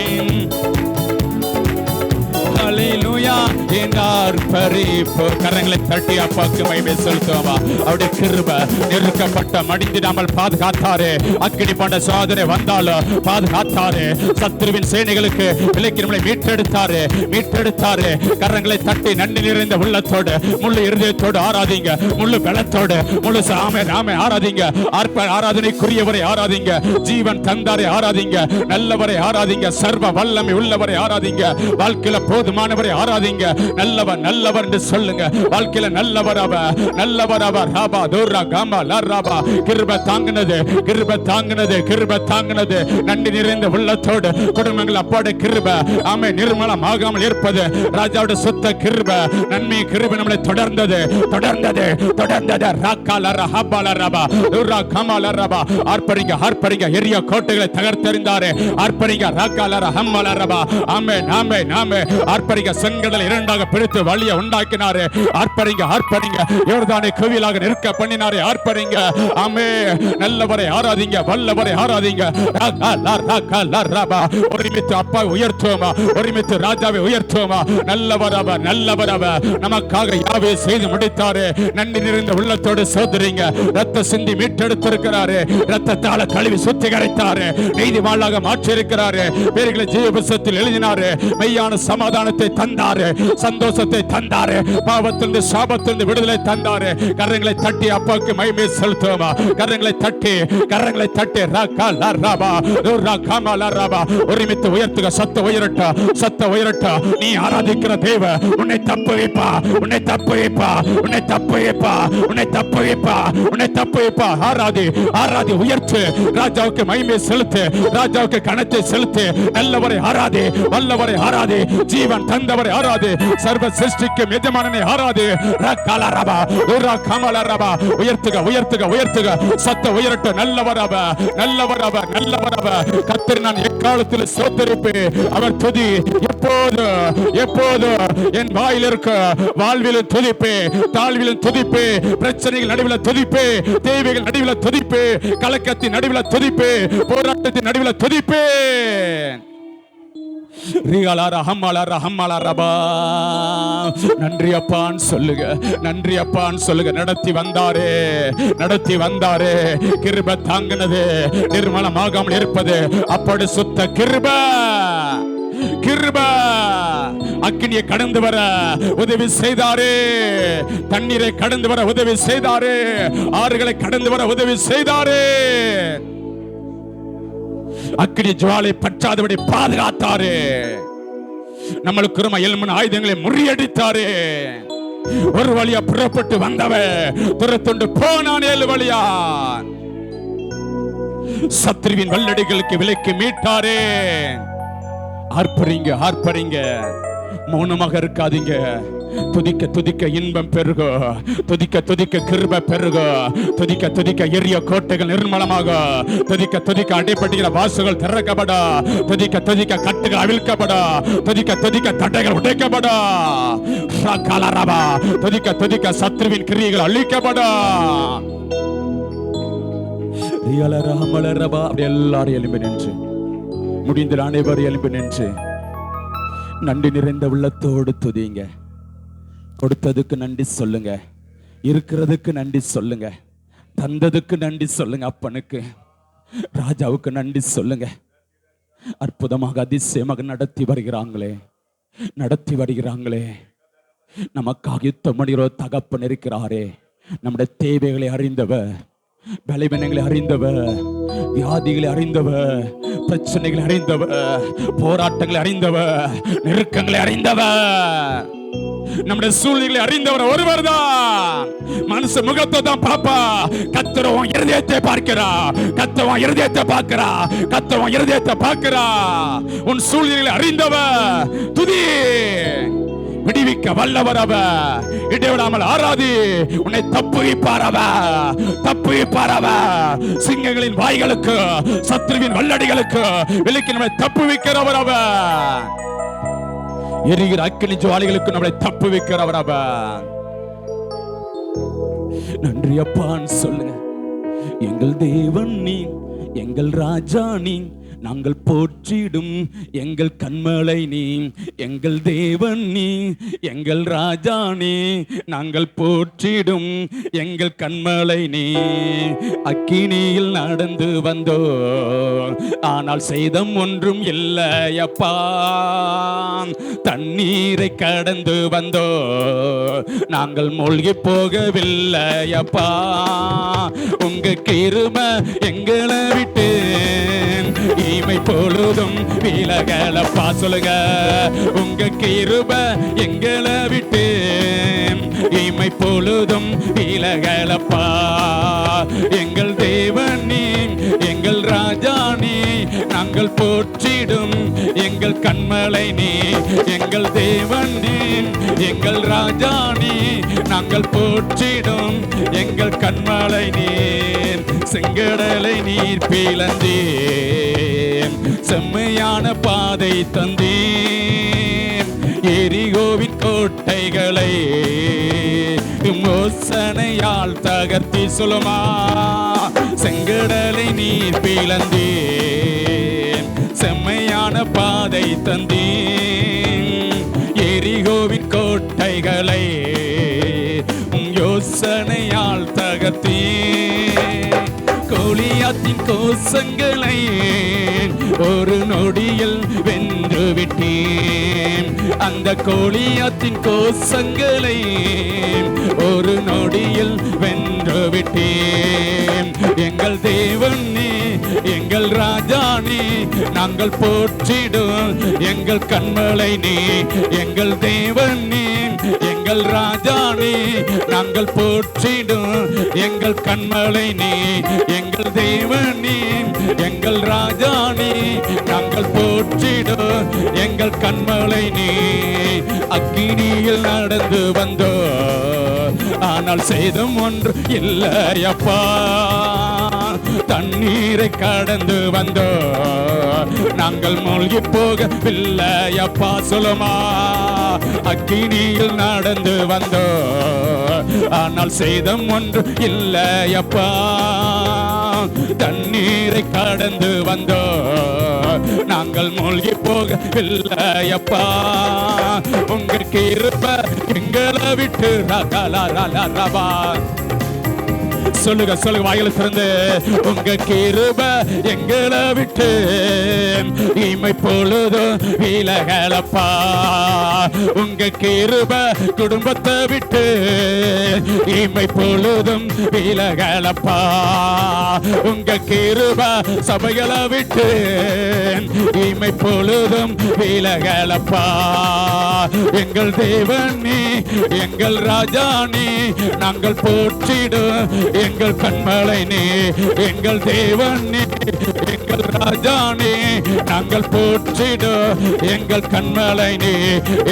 அல்லேலூயா என்றார் பரிப்போம். கரங்களை தட்டி அப்பாவுக்கு மகிமை செலுத்துவோமா. அவருடைய கிருபை நெருக்கப்பட்ட மடிந்திடாமல் பாதுகாத்தாரே. அக்கினி போன்ற சோதனை வந்தாலும் பாதுகாத்தாரே. சத்துருவின் சேனைகளுக்கு விலக்கி நம்மளை மீட்டெடுத்தாரே, மீட்டெடுத்தாரே. கரங்களை தட்டி நன்றி நிறைந்த உள்ளத்தோடு, முழு இருதயத்தோடு ஆராதிங்க, முழு பலத்தோடு, முழு சாமே நாமே ஆராதிங்க. ஆராதனைக்குரியவரை ஆராதிங்க, ஜீவன் தந்தாரை ஆராதிங்க, நல்லவரை ஆராதிங்க, சர்வ வல்லமை உள்ளவரை ஆராதிங்க, வாழ்க்கையில போதுமானவரை ஆராதிங்க. நல்லவர் நல்லவர் என்று சொல்லுங்க. வாழ்க்கையில நல்லவர் அவர், நல்லவர் அவர். ராபா தூரா காமா லாராபா. கிருபை தாங்கினது, கிருபை தாங்கினது, கிருபை தாங்கினது. நன்றி நிறைந்த உள்ளத்தோடு குடும்பங்கள் அப்பாவுடைய கிருபை ஆமே நிர்மலம் ஆகாமல் இருப்பது ராஜாவுடைய சொத்த கிருபை, நன்மை கிருபை நம்மளை தொடர்ந்தது, தொடர்ந்தது, தொடர்ந்தது. ராக்கால ரஹபால ரபா தூரா காமால ரபா. ஆர்ப்பரிங்க, ஆர்ப்பரிங்க. எரிய கோட்டைகளை தகர்த்தெறிந்தாரே. ஆர்ப்பரிங்க. ராக்கால ரஹமால ரபா. ஆமே நாமே நாமே ஆர்ப்பரிங்க. செங்கடலை இரண்டாக பிரித்து வழியை உண்டாக்கினாரு. ஆர்ப்பரிங்க, ஆர்ப்பரிங்க. யோர்தானை குவியலாக நிற்க பண்ணினாரே. ஆர்ப்பரிங்க. ஆமே. நல்லவரை ஆராதிங்க, வல்லவரை ஆராதிங்க. ஒருமித்து அப்பா உயர்த்துவோமா, ஒருமித்து ராஜாவை உயர்த்துவோமா. நல்லவரவ, நல்லவரவ. நமக்காக யாவே செய்து முடித்தாரு. நன்றி நிறைந்த உள்ளத்தோடு சோதரிங்க. ரத்த சிந்தி மீட்டெடுத்திருக்கிறாரு. ரத்தத்தால கழுவி சுத்திகரித்தாரு. நீதிவாளாக மாற்றியிருக்கிறாரு. பேர்களை ஜீவ புத்தகத்தில் எழுதினாரு. மெய்யான சமாதானத்தை தந்தாரு, சந்தோஷத்தை தந்தாரு, பாவத்திலிருந்து சாபத்திலிருந்து விடுதலை தந்தாரு. கரங்களை தட்டி அப்பாவுக்கு மகிமை செலுத்துவோமா. கரங்களை தட்டி, கரங்களை தட்டி. ஒருமித்து உயர்த்துக. சத்த உயரட்டா, சத்த உயரட்டா. நீ ஆராதிக்கிற தேவ உன்னை தப்பு வைப்பா, உன்னை தப்பு வைப்பா, உன்னை தப்பு வைப்பா, உன்னை தப்பு வைப்பா, உன்னை தப்பு வைப்பா. ஆராதி, ஆராதி. உயர்த்து. ராஜாவுக்கு மகிமை செலுத்து, ராஜாவுக்கு கணத்தை செலுத்து. நல்லவரை ஆராதி, வல்லவரை ஆராதி, ஜீவன் தந்தவரை ஆராதி, சர்வ சிருஷ்டிக்கு எஜமானனை ஆராதி. உயர்த்துக, உயர்த்துக, உயர்த்துக. சத்த உயரட்ட. நல்லவரவ, நல்லவரவ, நல்லவரவ. கர்த்தர் நான் எக்காலத்தில் சோதரிப்பு. அவர் துதி எப்போது, எப்போது என் வாயில் இருக்க. வாழ்விலும் துதிப்பு, தாழ்விலும் துதிப்பு, பிரச்சனைகள் நடுவில் துதிப்பு, தேவைகள் நடுவில் துதிப்பு, கலக்கத்தின் நடுவில் துதிப்பு, போராட்டத்தின் நடுவில் துதிப்பு. நன்றி அப்பான்னு சொல்லுங்க, நன்றி அப்பான்னு சொல்லுங்க. நடத்தி வந்தாரே, நடத்தி வந்தாரே. கிருபை தாங்கினது, நிர்மலமாகாமல் இருப்பது அப்படி சுத்த கிருபை. கிருபை அக்கினியை கடந்து வர உதவி செய்தாரே, தண்ணீரை கடந்து வர உதவி செய்தாரே, ஆறுகளை கடந்து வர உதவி செய்தாரே. அக்கினி ஜுவாலை பற்றாதபடி பாதுகாத்தாரே. நம்மளுக்கு எல்மன் ஆயுதங்களை முறியடித்தாரே. ஒரு வழியா புறப்பட்டு வந்தவன் துரத்துண்டு போனான். 7 வழியா சத்ருவின் வல்லடிகளுக்கு விலைக்கு மீட்டாரே. ஆர்ப்பரிங்க, ஆர்ப்பரிங்க. மௌனமாக இருக்காதீங்க. துதிக்க துதிக்க இன்பம் பெருகோ, துதிக்க துதிக்க கிருபை பெருகோ, துதிக்க துதிக்க எரிய கோட்டைகள் நிர்மலமாக, துதிக்க துதிக்க அடைப்பட்டுகிற வாசுகள் திறக்கப்பட, துதிக்க துதிக்க கட்டுகள் அவிழ்க்கப்பட, துதிக்க துதிக்க தடைகள் உடைக்கப்பட, துதிக்க துதிக்க சத்ருவின் கிரியைகள் அழிக்கப்பட. எல்லாரும் எழும்பி நின்று, முடிந்த அனைவரும் எழும்பி நின்று நன்றி நிறைந்த உள்ளத்தோடு துதிங்க. கொடுத்ததுக்கு நன்றி சொல்லுங்க, இருக்கிறதுக்கு நன்றி சொல்லுங்க, தந்ததுக்கு நன்றி சொல்லுங்க. அப்பனுக்கு, ராஜாவுக்கு நன்றி சொல்லுங்க. அற்புதமாக அதிசயமாக நடத்தி வருகிறாங்களே, நடத்தி வருகிறாங்களே. நமக்காக யுத்தம் பண்ணுகிற தகப்பன் இருக்கிறாரே. நம்முடைய தேவைகளை அறிந்தவர், பலவீனங்களை அறிந்தவர், வியாதிகளை அறிந்தவர், பிரச்சனைகளை அறிந்தவர், போராட்டங்களை அறிந்தவர், நெருக்கங்களை அறிந்தவர், நம்முடைய சூழ்நிலை அறிந்தவர் ஒருவர் தான். மனுஷ முகத்தை தான் பாப்பா. கர்த்தர் இருதயத்தை பார்க்கிறா, கர்த்தர் இருதயத்தை பார்க்கிறா, கர்த்தர் இருதயத்தை பார்க்கிறா. உன் சூழ்நிலை அறிந்தவர். துதி. விடுவிக்க வல்லவர் அவர். இடைவிடாமல் ஆராதி. உன்னை தப்புவிப்பார் அவர், தப்புவிப்பார் அவர். சிங்கங்களின் வாய்களுக்கு, சத்ருவின் வல்லடிகளுக்கு விலக்கி நம்மை தப்புவிக்கிறவர் அவர். எரிகிற அக்கினி ஜுவாலைகளுக்கு நம்மளை தப்பு வைக்கிறவர் அவர். நன்றி அப்பான்னு சொல்லுங்க. எங்கள் தேவன் நீ, எங்கள் ராஜா நீ, நாங்கள் போற்றிடும் எங்கள் கண்மலை நீ. எங்கள் தேவன் நீ, எங்கள் ராஜா நீ, நாங்கள் போற்றிடும் எங்கள் கண்மலை நீ. அக்கினியில் நடந்து வந்தோ, ஆனால் சேதம் ஒன்றும் இல்லையப்பா. தண்ணீரை கடந்து வந்தோ, நாங்கள் மூழ்கி போகவில்லையப்பா. உங்க கிருபை எங்களை விட்டு இமை பொழுதும் விலகலப்பா. சொல்லுங்க. உங்க கிருபை எங்களை விட்டு இமை பொழுதும் விலகலப்பா. எங்கள் தேவன் நீ, எங்கள் ராஜா நீ, நாங்கள் போற்றிடும் எங்கள் கண்மலை நீ. எங்கள் தேவன் நீ, எங்கள் ராஜா நீ, நாங்கள் போற்றிடும் எங்கள் கண்மலை நீ. செங்கடலை நீர் பிளந்தீர், செம்மையான பாதை தந்தீர். எரிகோவின் கோட்டைகளை மோசனையால் தகர்த்தி சொல்லுமா. செங்கடலை நீர் பிளந்தேன், செம்மையான பாதை தந்தேன். எரிகோவின் கோட்டைகளை யோசனையால் தகர்த்தேன். கோலியாத்தின் கோசங்களை ஒரு நொடியில் வென்று விட்டேன். அந்த கோலியாத்தின் கோசங்களை ஒரு நொடியில் வென்று விட்டேன். எங்கள் தேவனே, எங்கள் ராஜானே, நாங்கள் போற்றிடும் எங்கள் கண்மலை நீ. எங்கள் தேவனே, எங்கள் ராஜானே, நாங்கள் போற்றிடும் எங்கள் கண்மலை நீ. எங்கள் தேவனே, எங்கள் ராஜானே, நாங்கள் போற்றிடும் எங்கள் கண்மலை நீ. அக்கினியில் நடந்து வந்தோ, ஆனால் சேதம் ஒன்று இல்லையப்பா. தண்ணீரை கடந்து வந்தோ, நாங்கள் மூழ்கி போகவில்லையப்பா. சொல்லுமா. அக்கினியில் நடந்து வந்தோ, ஆனால் சேதம் ஒன்று இல்லையப்பா. தண்ணீரை கடந்து வந்தோ, நாங்கள் மூழ்கி போகவில்லையப்பா. உங்க கிருபை எங்களை விட்டு ரகலரலரபா. சொல்லுங்க சொல்லுங்க, வாயில திறந்து. உங்க கிருபை எங்களை விட்டு இமை பொழுதும் விலகலப்பா. உங்க கிருபை குடும்பத்தை விட்டு இமை பொழுதும் விலகலப்பா. உங்க கிருபை சபைகளை விட்டு இமை பொழுதும் விலகலப்பா. எங்கள் தேவனே, எங்கள் ராஜானே, நாங்கள் போற்றிடும் எங்கள் கண்மலை நீ. எங்கள் தேவனே, எங்கள் ராஜானே, நாங்கள் போற்றிடும் எங்கள் கண்மலை நீ.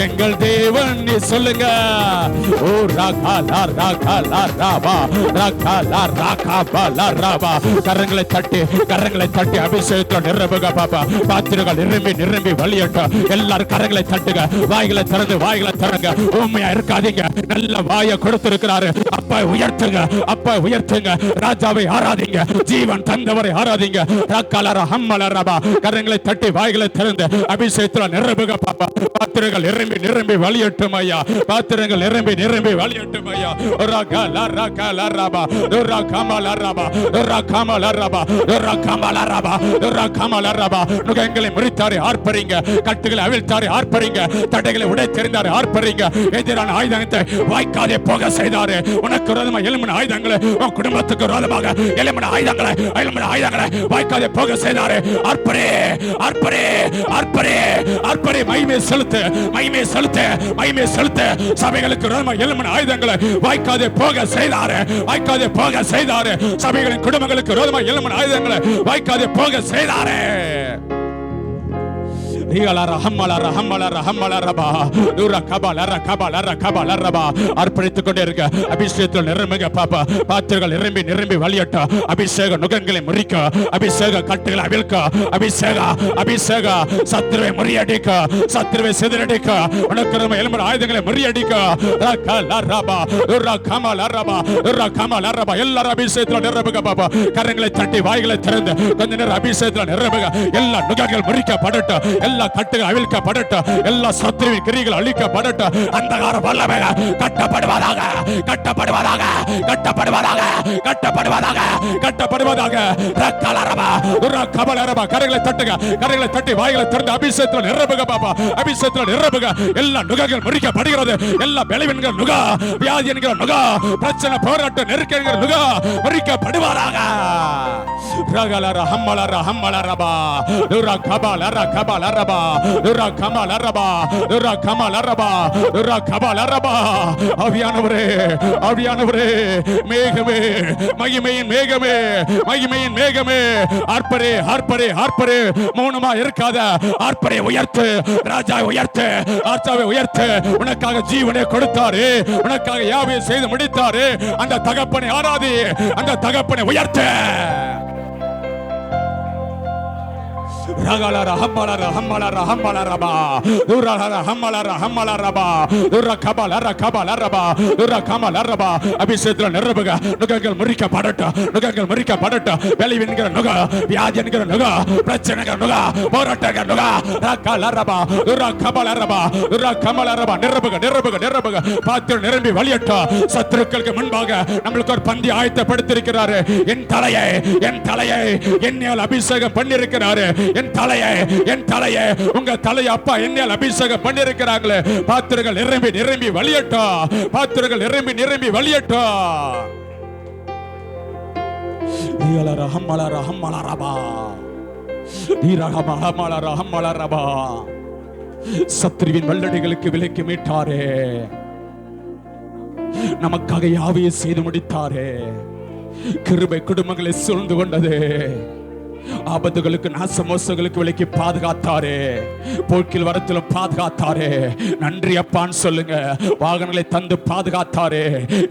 எங்கள் தேவனே. சொல்லுங்க. ஓ ராகலா ராகலா ராபா, ராகலா ராகபலா ராபா. கரங்களை தட்டி, கரங்களை தட்டி அபிஷேகத்தோட நிரம்புக பாப்பா. பாத்திரங்கள் நிரம்பி நிரம்பி வழியட்டும். எல்லாரும் கரங்களை தட்டுங்க, வாய்களை திறந்து, வாய்களை திறங்க. உண்மையா இருக்காதீங்க. நல்ல வாயை கொடுத்திருக்கிறாரு. அப்பா உயர்த்துங்க, அப்பா உயர்த்துங்க. ராஜாவை ஆராதிங்க, ஜீவன் தந்தவரை ஆராதிங்க. ராக்கலர ஹம்மலரபா. கரங்களை தட்டி, வாய்களை திறந்து அபிஷேகத்தில் நிரம்புக பாப்பா. பாத்திரங்கள் நிரம்பி நிரம்பி வழியட்டும் ஐயா. பாத்திரங்கள் நிரம்பி நிரம்பி வழியட்டும் ஐயா. ராகலரகலரபா, ராகமலரபா, ராகமலரபா, ராகமலரபா, ராகமலரபா. நுகங்களை முறித்தாரே ஆர்ப்பரிங்க, கட்டுகளை அவிழ்த்தாரே ஆர்ப்பரிங்க, தடைகளை உடைத்தெறிந்தாரே ஆர்ப்பரிங்க. எதிரான ஆயுதத்தை வாய்க்காதே போக செய்தாரு. உனக்கு விரோதமாக எழும்பின ஆயுதங்களை, உன் குடும்பத்துக்கு விரோதமாக எழும்பின ஆயுதங்களை, எழும்பின ஆயுதங்களை வாய்க்காதே போக செய்தாரு. ஆர்ப்பரே, ஆர்ப்பரே, ஆர்ப்பரே, ஆர்ப்பரே. மகிமை செலுத்து, மகிமை செலுத்து, மகிமை செலுத்து. சபைகளுக்கு விரோதமாக எழும்பின ஆயுதங்களை வாய்க்காதே போக செய்தாரு, வாய்க்காதே போக செய்தாரு. சபைகளின் குடும்பங்களுக்கு விரோதமாக எழும்பின ஆயுதங்களை வாய்க்காதே போக செய்தாரு. அர்ப்பணித்துக் கொண்டே இருக்க. அபிஷேகத்தில் நிரம்புங்க பாப்பா. பாத்திரங்கள் நிரம்பி நிரம்பி வழியட்ட. அபிஷேக நுகங்களை முறிக்க, அபிஷேக கட்டுகளை அவிழ்க்க, அபிஷேக அபிஷேக சத்துருவை முறியடிக்க, சத்துருவை சிதறடிக்க, உனக்கு எழும்புற ஆயுதங்களை முறியடிக்க. எல்லாரும் அபிஷேகத்தில் நிரம்புங்க பாப்பா. கரங்களை தட்டி, வாய்களை திறந்து கொஞ்ச நேரம் அபிஷேகத்தில் நிரம்புங்க. எல்லா நுகங்கள் முறிக்கப்படட்டும், எல்லா கட்டுகள் அவிழ்க்கப்படட்டும், எல்லா சத்துருவின் கிரிகள் அழிக்கப்படட்டும். அந்தகார வல்லமை கட்டப்படுவதாக, கட்டப்படுவதாக, கட்டப்படுவதாக, கட்டப்படுவதாக, கட்டப்படுவதாக. ரக்கலரபா, ரக்கபலரபா. கரங்களை தட்டுங்க, கரங்களை தட்டி, வாய்களை திறந்து அபிஷேகத்தில் நிரம்புங்க பாப்பா. அபிஷேகத்தில் நிரம்புங்க. எல்லா நுகங்கள் முறிக்கப்படுகிறது. எல்லா பலவீனங்கள் நுகா, வியாதி என்கிற நுகா, பிரச்சனை, போராட்டம், நெருக்க என்கிற நுகா முறிக்கப்படுவதாக. ரகலர ஹம்மலர ஹம்மலரபா, ரக்கபலர கபலரபா, ரக்கமலரபா, ரக்கமலரபா, ரக்கபலரபா. ஆவியானவரே, ஆவியானவரே, மேகமே, மகிமையின் மேகமே, மகிமையின் மேகமே. ஆர்ப்பரே, ஆர்ப்பரே, ஆர்ப்பரே. மௌனமா இருக்காத. ஆர்ப்பரே. உயர்த்து, ராஜா உயர்த்து, ராஜாவை உயர்த்து. உனக்காக ஜீவனை கொடுத்தாரு, உனக்காக யாவையும் செய்து முடித்தாரு. அந்த தகப்பனை ஆராதி, அந்த தகப்பனை உயர்த்து. ரகலர ஹம்மலர ஹம்மலர ஹம்மலரபா துரலர ஹம்மலர ஹம்மலரபா துர கபலர கபலரபா துர கமலரபா அபிஷேகத்தில் நிரப்புக. நுகங்கள் முறிக்கப்படட்டும், நுகங்கள் முறிக்கப்படட்டும். வெளிவின்கிற நுக, வியாதி என்கிற நுக, பிரச்சனைகிற நுக, போராட்டங்கிற நுக, ரகலரபா துர கபலரபா துர கமலரபா நிரப்புக நிரப்புக நிரப்புக. பாத்திரம் நிரம்பி வழியட்டும். சத்துருக்களுக்கு முன்பாக நம்மளுக்கு ஒரு பந்தி ஆயத்தப்படுத்தியிருக்கிறாரு. என் தலையை என்னையால் அபிஷேகம் பண்ணிருக்கிறாரு. என் தலையை உங்க தலையை அப்பா என்னையால் அபிஷேகம் பண்ணிருக்கிறாங்களே. பாத்திரங்கள் நிரம்பி நிரம்பி வழியட்டும். பாத்திரங்கள் நிரம்பி நிரம்பி வழியட்டும். சத்ருவின் வல்லடிகளுக்கு விலைக்கு மீட்டாரே, நமக்காக யாவையை செய்து முடித்தாரே. கிருபை குடும்பங்களை சூழ்ந்து கொண்டது. ஆபத்துகளுக்கு நாசமோசங்களுக்கு விலைக்கு பாதுகாத்தாரே. போக்கில் வரத்திலும் பாதுகாத்தாரே. நன்றி அப்பான்னு சொல்லுங்க. வாகனங்களை தந்து பாதுகாத்தாரே.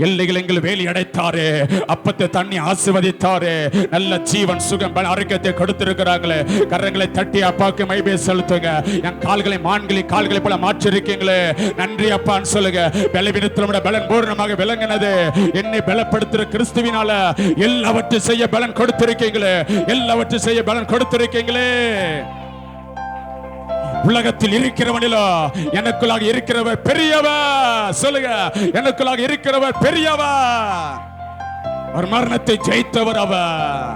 எல்லைகள் எங்கள் வேலி அடைத்தாரே. அப்பத்தை தண்ணி ஆசீர்வதித்தாரே. நல்ல ஜீவன் சுகம் ஆரோக்கியத்தை கொடுத்திருக்கிறாங்களே. கரங்களை தட்டி அப்பாவுக்கு மைபே செலுத்துங்க. என் கால்களை மான்களின் கால்களை போல மாற்றிருக்கீங்களே. நன்றி அப்பான்னு சொல்லுங்க. பலவீனத்தில் பலன் பூர்ணமாக விளங்கினது. என்னை பலப்படுத்துற கிறிஸ்துவினால எல்லாவற்றையும் செய்ய பலன் கொடுத்திருக்கீங்களே. எல்லாவற்றையும் செய்ய பலன் கொடுத்திருக்கீங்களே. உலகத்தில் இருக்கிறவனிலோ எனக்குள்ளாக இருக்கிறவர் பெரியவர். சொல்லுங்க, எனக்குள்ளாக இருக்கிறவர் பெரியவர். ஒரு மரணத்தை ஜெயித்தவர் அவர்.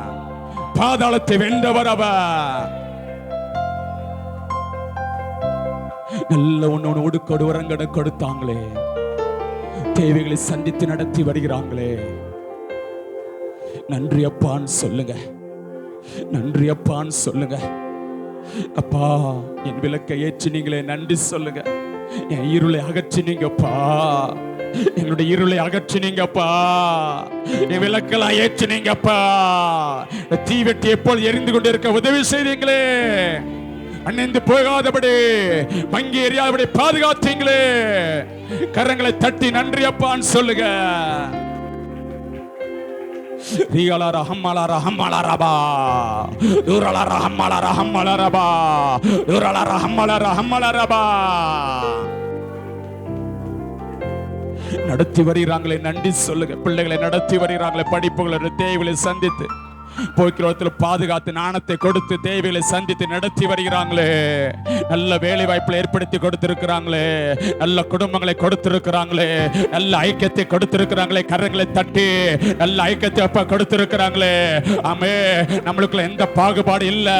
பாதாளத்தை வென்றவர் அவர். நல்ல ஒன்னு ஒடுக்கோடு உரங்கட கொடுத்தாங்களே. தேவைகளை சந்தித்து நடத்தி வருகிறாங்களே. நன்றி அப்பான்னு சொல்லுங்க. நன்றி அப்பான்னு சொல்லுங்க. அப்பா, என் விளக்கை ஏற்றினீங்களே, நன்றி சொல்லுங்க. என் இருளை அகற்றினீங்கப்பா. எங்களுடைய இருளை அகற்றினீங்கப்பா. என் விளக்கெல்லாம் ஏற்றினீங்கப்பா. தீவெட்டி எப்போது எரிந்து கொண்டு இருக்க உதவி செய்தீங்களே. அணைந்து போகாதபடி, மங்கி எரியாதபடி பாதுகாத்தீங்களே. கரங்களை தட்டி நன்றி அப்பான்னு சொல்லுங்க. ரியலர ஹம்மலர ஹம்மலரபா துரலர ஹம்மலர ஹம்மலரபா துரலர ஹம்மலர ஹம்மலரபா. நடத்தி வருகிறாங்களே, நன்றி சொல்லுங்க. பிள்ளைகளை நடத்தி வருகிறாங்களே. படிப்புகளை தேவைகளை சந்தித்து போய்க்கிறோத்தில் பாதுகாத்து நாணத்தை கொடுத்து தேவைகளை சந்தித்து நடத்தி வருகிறாங்களே. நல்ல வேலை வாய்ப்புகளை ஏற்படுத்தி கொடுத்திருக்கிறாங்களே. நல்ல குடும்பங்களை கொடுத்திருக்கிறாங்களே. நல்ல ஐக்கியத்தை கொடுத்திருக்கிறாங்களே. கரங்களை தட்டி நல்ல ஐக்கியத்தை அப்ப கொடுத்திருக்கிறாங்களே. ஆமே, நம்மளுக்குள்ள எந்த பாகுபாடு இல்ல.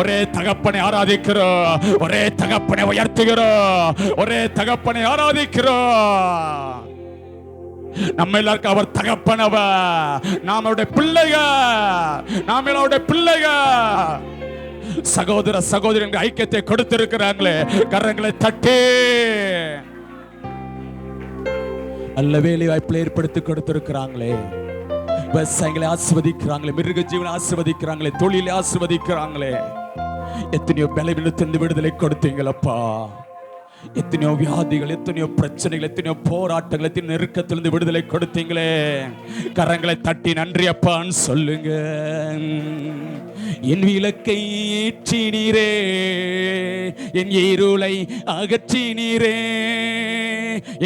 ஒரே தகப்பனை ஆராதிக்கிறோம். ஒரே தகப்பனை உயர்த்துகிறோம். ஒரே தகப்பனை ஆராதிக்கிறோம். நம்ம எல்லாருக்கும் அவர் தகப்பனவர். நாம் அவருடைய பிள்ளைகள். நாம் அவருடைய பிள்ளைகள். சகோதர சகோதரி ஐக்கியத்தை கொடுத்திருக்கிறாங்களே. கரங்களை தட்டி நல்ல வேலை வாய்ப்புகளை ஏற்படுத்தி கொடுத்திருக்கிறாங்களே. விவசாயிகளை ஆசிர்வதிக்கிறாங்களே. மிருக ஜீவனை ஆசிர்வதிக்கிறாங்களே. தொழிலை ஆசிர்வதிக்கிறாங்களே. எத்தனையோ பலவீனத்திலிருந்து விடுதலை கொடுத்தீங்களப்பா. எத்தனையோ வியாதிகள், எத்தனையோ பிரச்சனைகள், எத்தனையோ போராட்டங்கள், எத்தனையோ நெருக்கத்திலிருந்து விடுதலை கொடுத்தீங்களே. கரங்களை தட்டி நன்றி அப்பான்னு சொல்லுங்க. என் விளக்கை ஏற்றினீரே, என் இருளை அகற்றினீரே.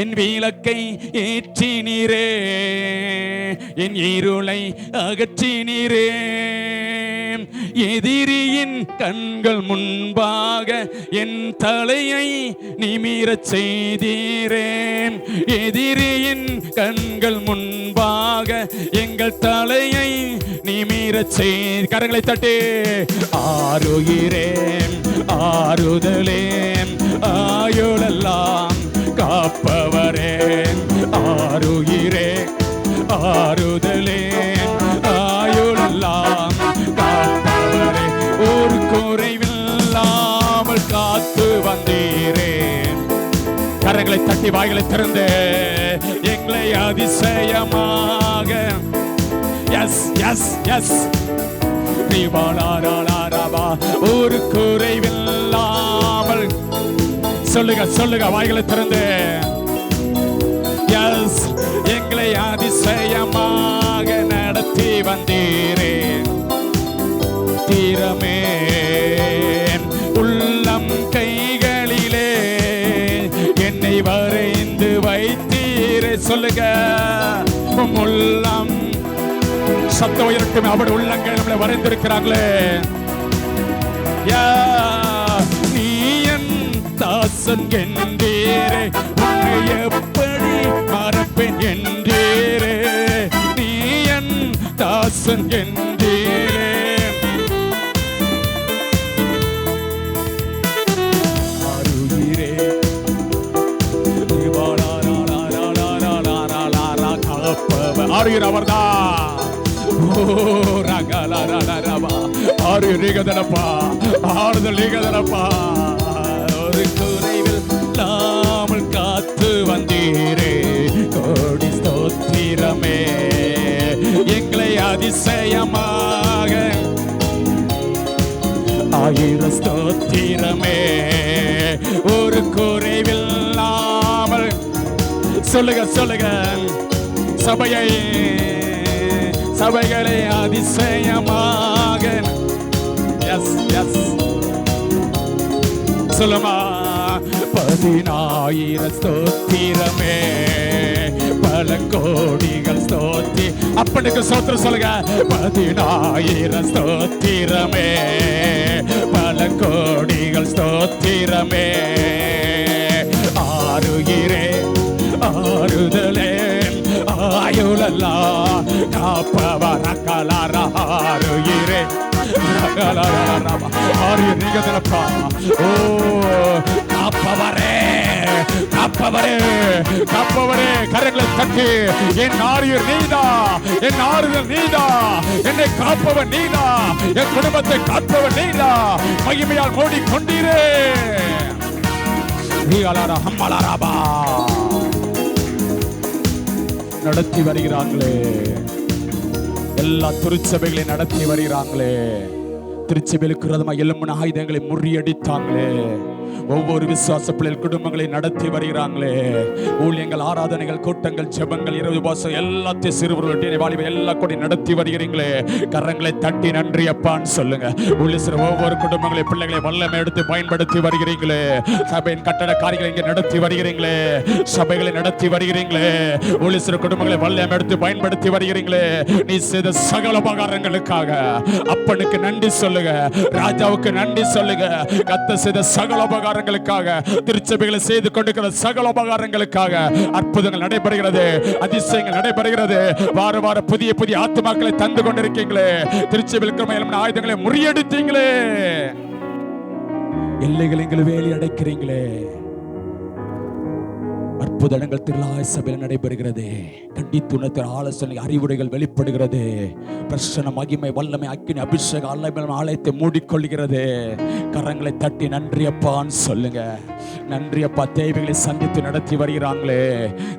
என் விளக்கை ஏற்றினீரே, என் இருளை அகற்றினீரே. எதிரியின் கண்கள் முன்பாக என் தலையை நிமிரச் செய்தீரே. எதிரியின் கண்கள் முன்பாக எங்கள் தலையை நிமிரச் செய். கரங்களை தட்டி ஆருயிரேன் ஆறுதலேன் ஆயுளெல்லாம் காப்பவரே. ஆருயிரே ஆறுதலேன் ஆயுளெல்லாம் காப்பவரே. ஒரு குறைவில்லாமல் காத்து வந்தீரே. கரங்களை தட்டி வாய்களை திறந்து எங்களை அதிசயமாக எஸ் எஸ் எஸ் ஒரு குறைவில்லாமல் சொல்லுங்க சொல்லுங்க வாய்களை திறந்து எஸ் எங்களை அதிசயமாக நடத்தி வந்தீரே. தீரமே உம் உள்ளம் சத்தம் உயரட்டும். அவருடைய உள்ளங்கள் நம்மளை வரைந்திருக்கிறாங்களே. நீ என் தாசன் என்றீரே, உன்னை எப்படி மறப்பேன் என்றீரே. நீ என் தாசன் என்றீரே. அருகிறே ஆறுகிற அவர்தான். ஆறுதல் நீகதனப்பா. ஒரு குறைவில் இல்லாமல் காத்து வந்தீரே, கோடி ஸ்தோத்திரமே. எங்களை அதிசயமாக ஆயிரம் ஸ்தோத்திரமே. ஒரு குறைவில் இல்லாமல் சொல்லுங்க சபைகளை அதிசயமாக சொல்லுமா. 10,000 ஸ்தோத்திரமே, பல கோடிகள் ஸ்தோத்தி. அப்பனுக்கு ஸ்தோத்திரம் சொல்லுங்க. 10,000 ஸ்தோத்திரமே, பல கோடிகள் ஸ்தோத்திரமே. ஆறுகிறே ஆறுதலே ஆயுளல்லா காப்பவரக்கலார. ஆறுகிறே நீங்கப்பா. ஓ காப்பவரே காப்பவரே காப்பவரே. கரங்களை தட்டி என் ஆறுயிர் நீதா, என் ஆறுதல் நீதா, என்னை காப்பவன் நீதா, என் குடும்பத்தை காப்பவன் நீதா. மகிமையால் மூடிக்கொண்டீரே. நடத்தி வருகிறாங்களே, எல்லா திருச்சபைகளையும் நடத்தி வருகிறாங்களே. திருச்சபைகளுக்கு விரோதமாக எழும்பின ஆயுதங்களை முறியடித்தாங்களே. ஒவ்வொரு விசுவாச பிள்ளைகள் குடும்பங்களை நடத்தி வருகிறாங்களே. ஊழியங்கள், ஆராதனைகள், கூட்டங்கள், ஜெபங்கள், இரவு உபவாசம் எல்லாத்தையும் சிறுவர்களுடைய வாலிப எல்லா கூட நடத்தி வருகிறீங்களே. கரங்களை தட்டி நன்றி அப்பான்னு சொல்லுங்க. ஊழியர் ஒவ்வொரு குடும்பங்களை பிள்ளைகளை வல்லமை எடுத்து பயன்படுத்தி வருகிறீங்களே. சபையின் கட்டட காரியங்களை இங்கே நடத்தி வருகிறீங்களே. சபைகளை நடத்தி வருகிறீங்களே. ஊழியர் குடும்பங்களை வல்லமை எடுத்து பயன்படுத்தி வருகிறீங்களே. நீ செய்த சகல உபகாரங்களுக்காக அப்பனுக்கு நன்றி சொல்லுங்க. ராஜாவுக்கு நன்றி சொல்லுங்க. கத்த செய்த சகல உபகாரங்களுக்காக, திருச்சபைகளை செய்து கொண்டிருக்கிற சகல உபகாரங்களுக்காக அற்புதங்கள் நடைபெறுகிறது, அதிசயங்கள் நடைபெறுகிறது. வார வார புதிய புதிய ஆத்துமாக்களை தந்து கொண்டிருக்கீங்களே. திருச்சபையில் ஆயுதங்களை முறியடித்தீங்களே. எல்லைகள் எங்களை வேலி அடைக்கிறீங்களே. அற்புதங்கள் திருளாய் சபையில் நடைபெறுகிறது. கண்டித்துணர்த்த ஆலோசனை அறிவுரைகள் வெளிப்படுகிறது. பிரசன்ன மகிமை வல்லமை அக்கினி அபிஷேக ஆலயத்தை மூடிக்கொள்கிறது. கரங்களை தட்டி நன்றி அப்பான்னு சொல்லுங்க. நன்றி அப்பா. தேவைகளை சந்தித்து நடத்தி வருகிறாங்களே.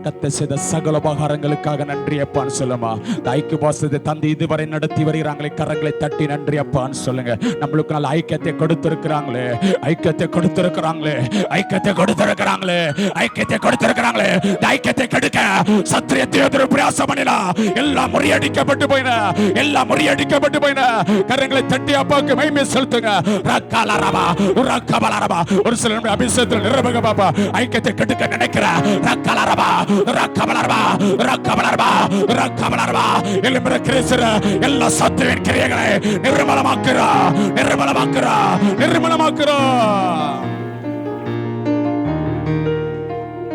கத்த செய்த சகல உபகாரங்களுக்காக நன்றி அப்பான்னு சொல்லுமா. ஐக்கிய பாசத்தை தந்து இதுவரை நடத்தி வருகிறாங்களே. கரங்களை தட்டி நன்றி அப்பான்னு சொல்லுங்க. நம்மளுக்கு நல்ல ஐக்கியத்தை கொடுத்திருக்கிறாங்களே. ஐக்கியத்தை கொடுத்திருக்கிறாங்களே. ஐக்கியத்தை கொடுத்திருக்கிறாங்களே. ஐக்கியத்தை கொடுத்திருக்கிறாங்களே. ஐக்கியத்தை கெடுக்க சத்தியத்தை எதிர்ப்பு பிரயாசம் பண்ணினா எல்லாம் முறியடிக்கப்பட்டு போயின. எல்லாம் முறியடிக்கப்பட்டு போயின. கரங்களை தட்டி அப்பாவுக்கு மகிமை செலுத்துங்க. ரக்கலரபா ரக்கபலரபா. ஒரு சில அபிஷேகத்தில் நிரபக பாப்பா ஐக்கியத்தை கெடுக்க நினைக்கிற ரக்கலரபா ரக்கபலரபா ரக்கபலரபா ரக்கபலரபா. எலும்புற கிரேசர எல்லா சத்துவின் கிரியைகளை நிர்மலமாக்குறா நிர்மலமாக்குறா நிர்மலமாக்குறா.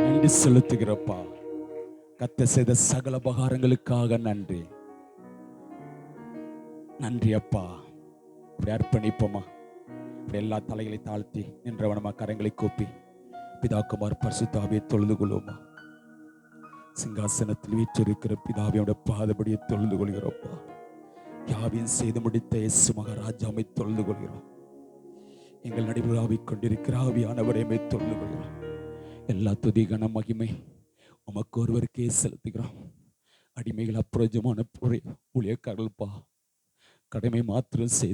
நன்றி செலுத்துகிறப்பா. கத்த செய்த சகல உபகாரங்களுக்காக நன்றி. நன்றி அப்பா. இப்படி அர்ப்பணிப்போமா. எல்லா தலைகளை தாழ்த்தி நின்றவனமா கரங்களை கூப்பி பிதாக்குமார் பரிசுத்த ஆவியை தொழுது கொள்வோமா. சிங்காசனத்தில் வீற்றிருக்கிற பிதாவியோட பாதபடியை தொழுது கொள்கிறோப்பா. யாவையும் செய்து முடித்த இயேசு மகாராஜாவை தொழுது கொள்கிறோம். எங்கள் நடைபெறாவிக் கொண்டிருக்கிற ஆவியானவரையுமே தொழுது கொள்கிறோம். எல்லா துதி கன மகிமை உமக்கு ஒருவருக்கே செலுத்துகிறோம். அடிமைகள் அப்பிரயோஜனமான ஊழியக்காரர்கள்ப்பா. கடமை மாத்திரம் செய்து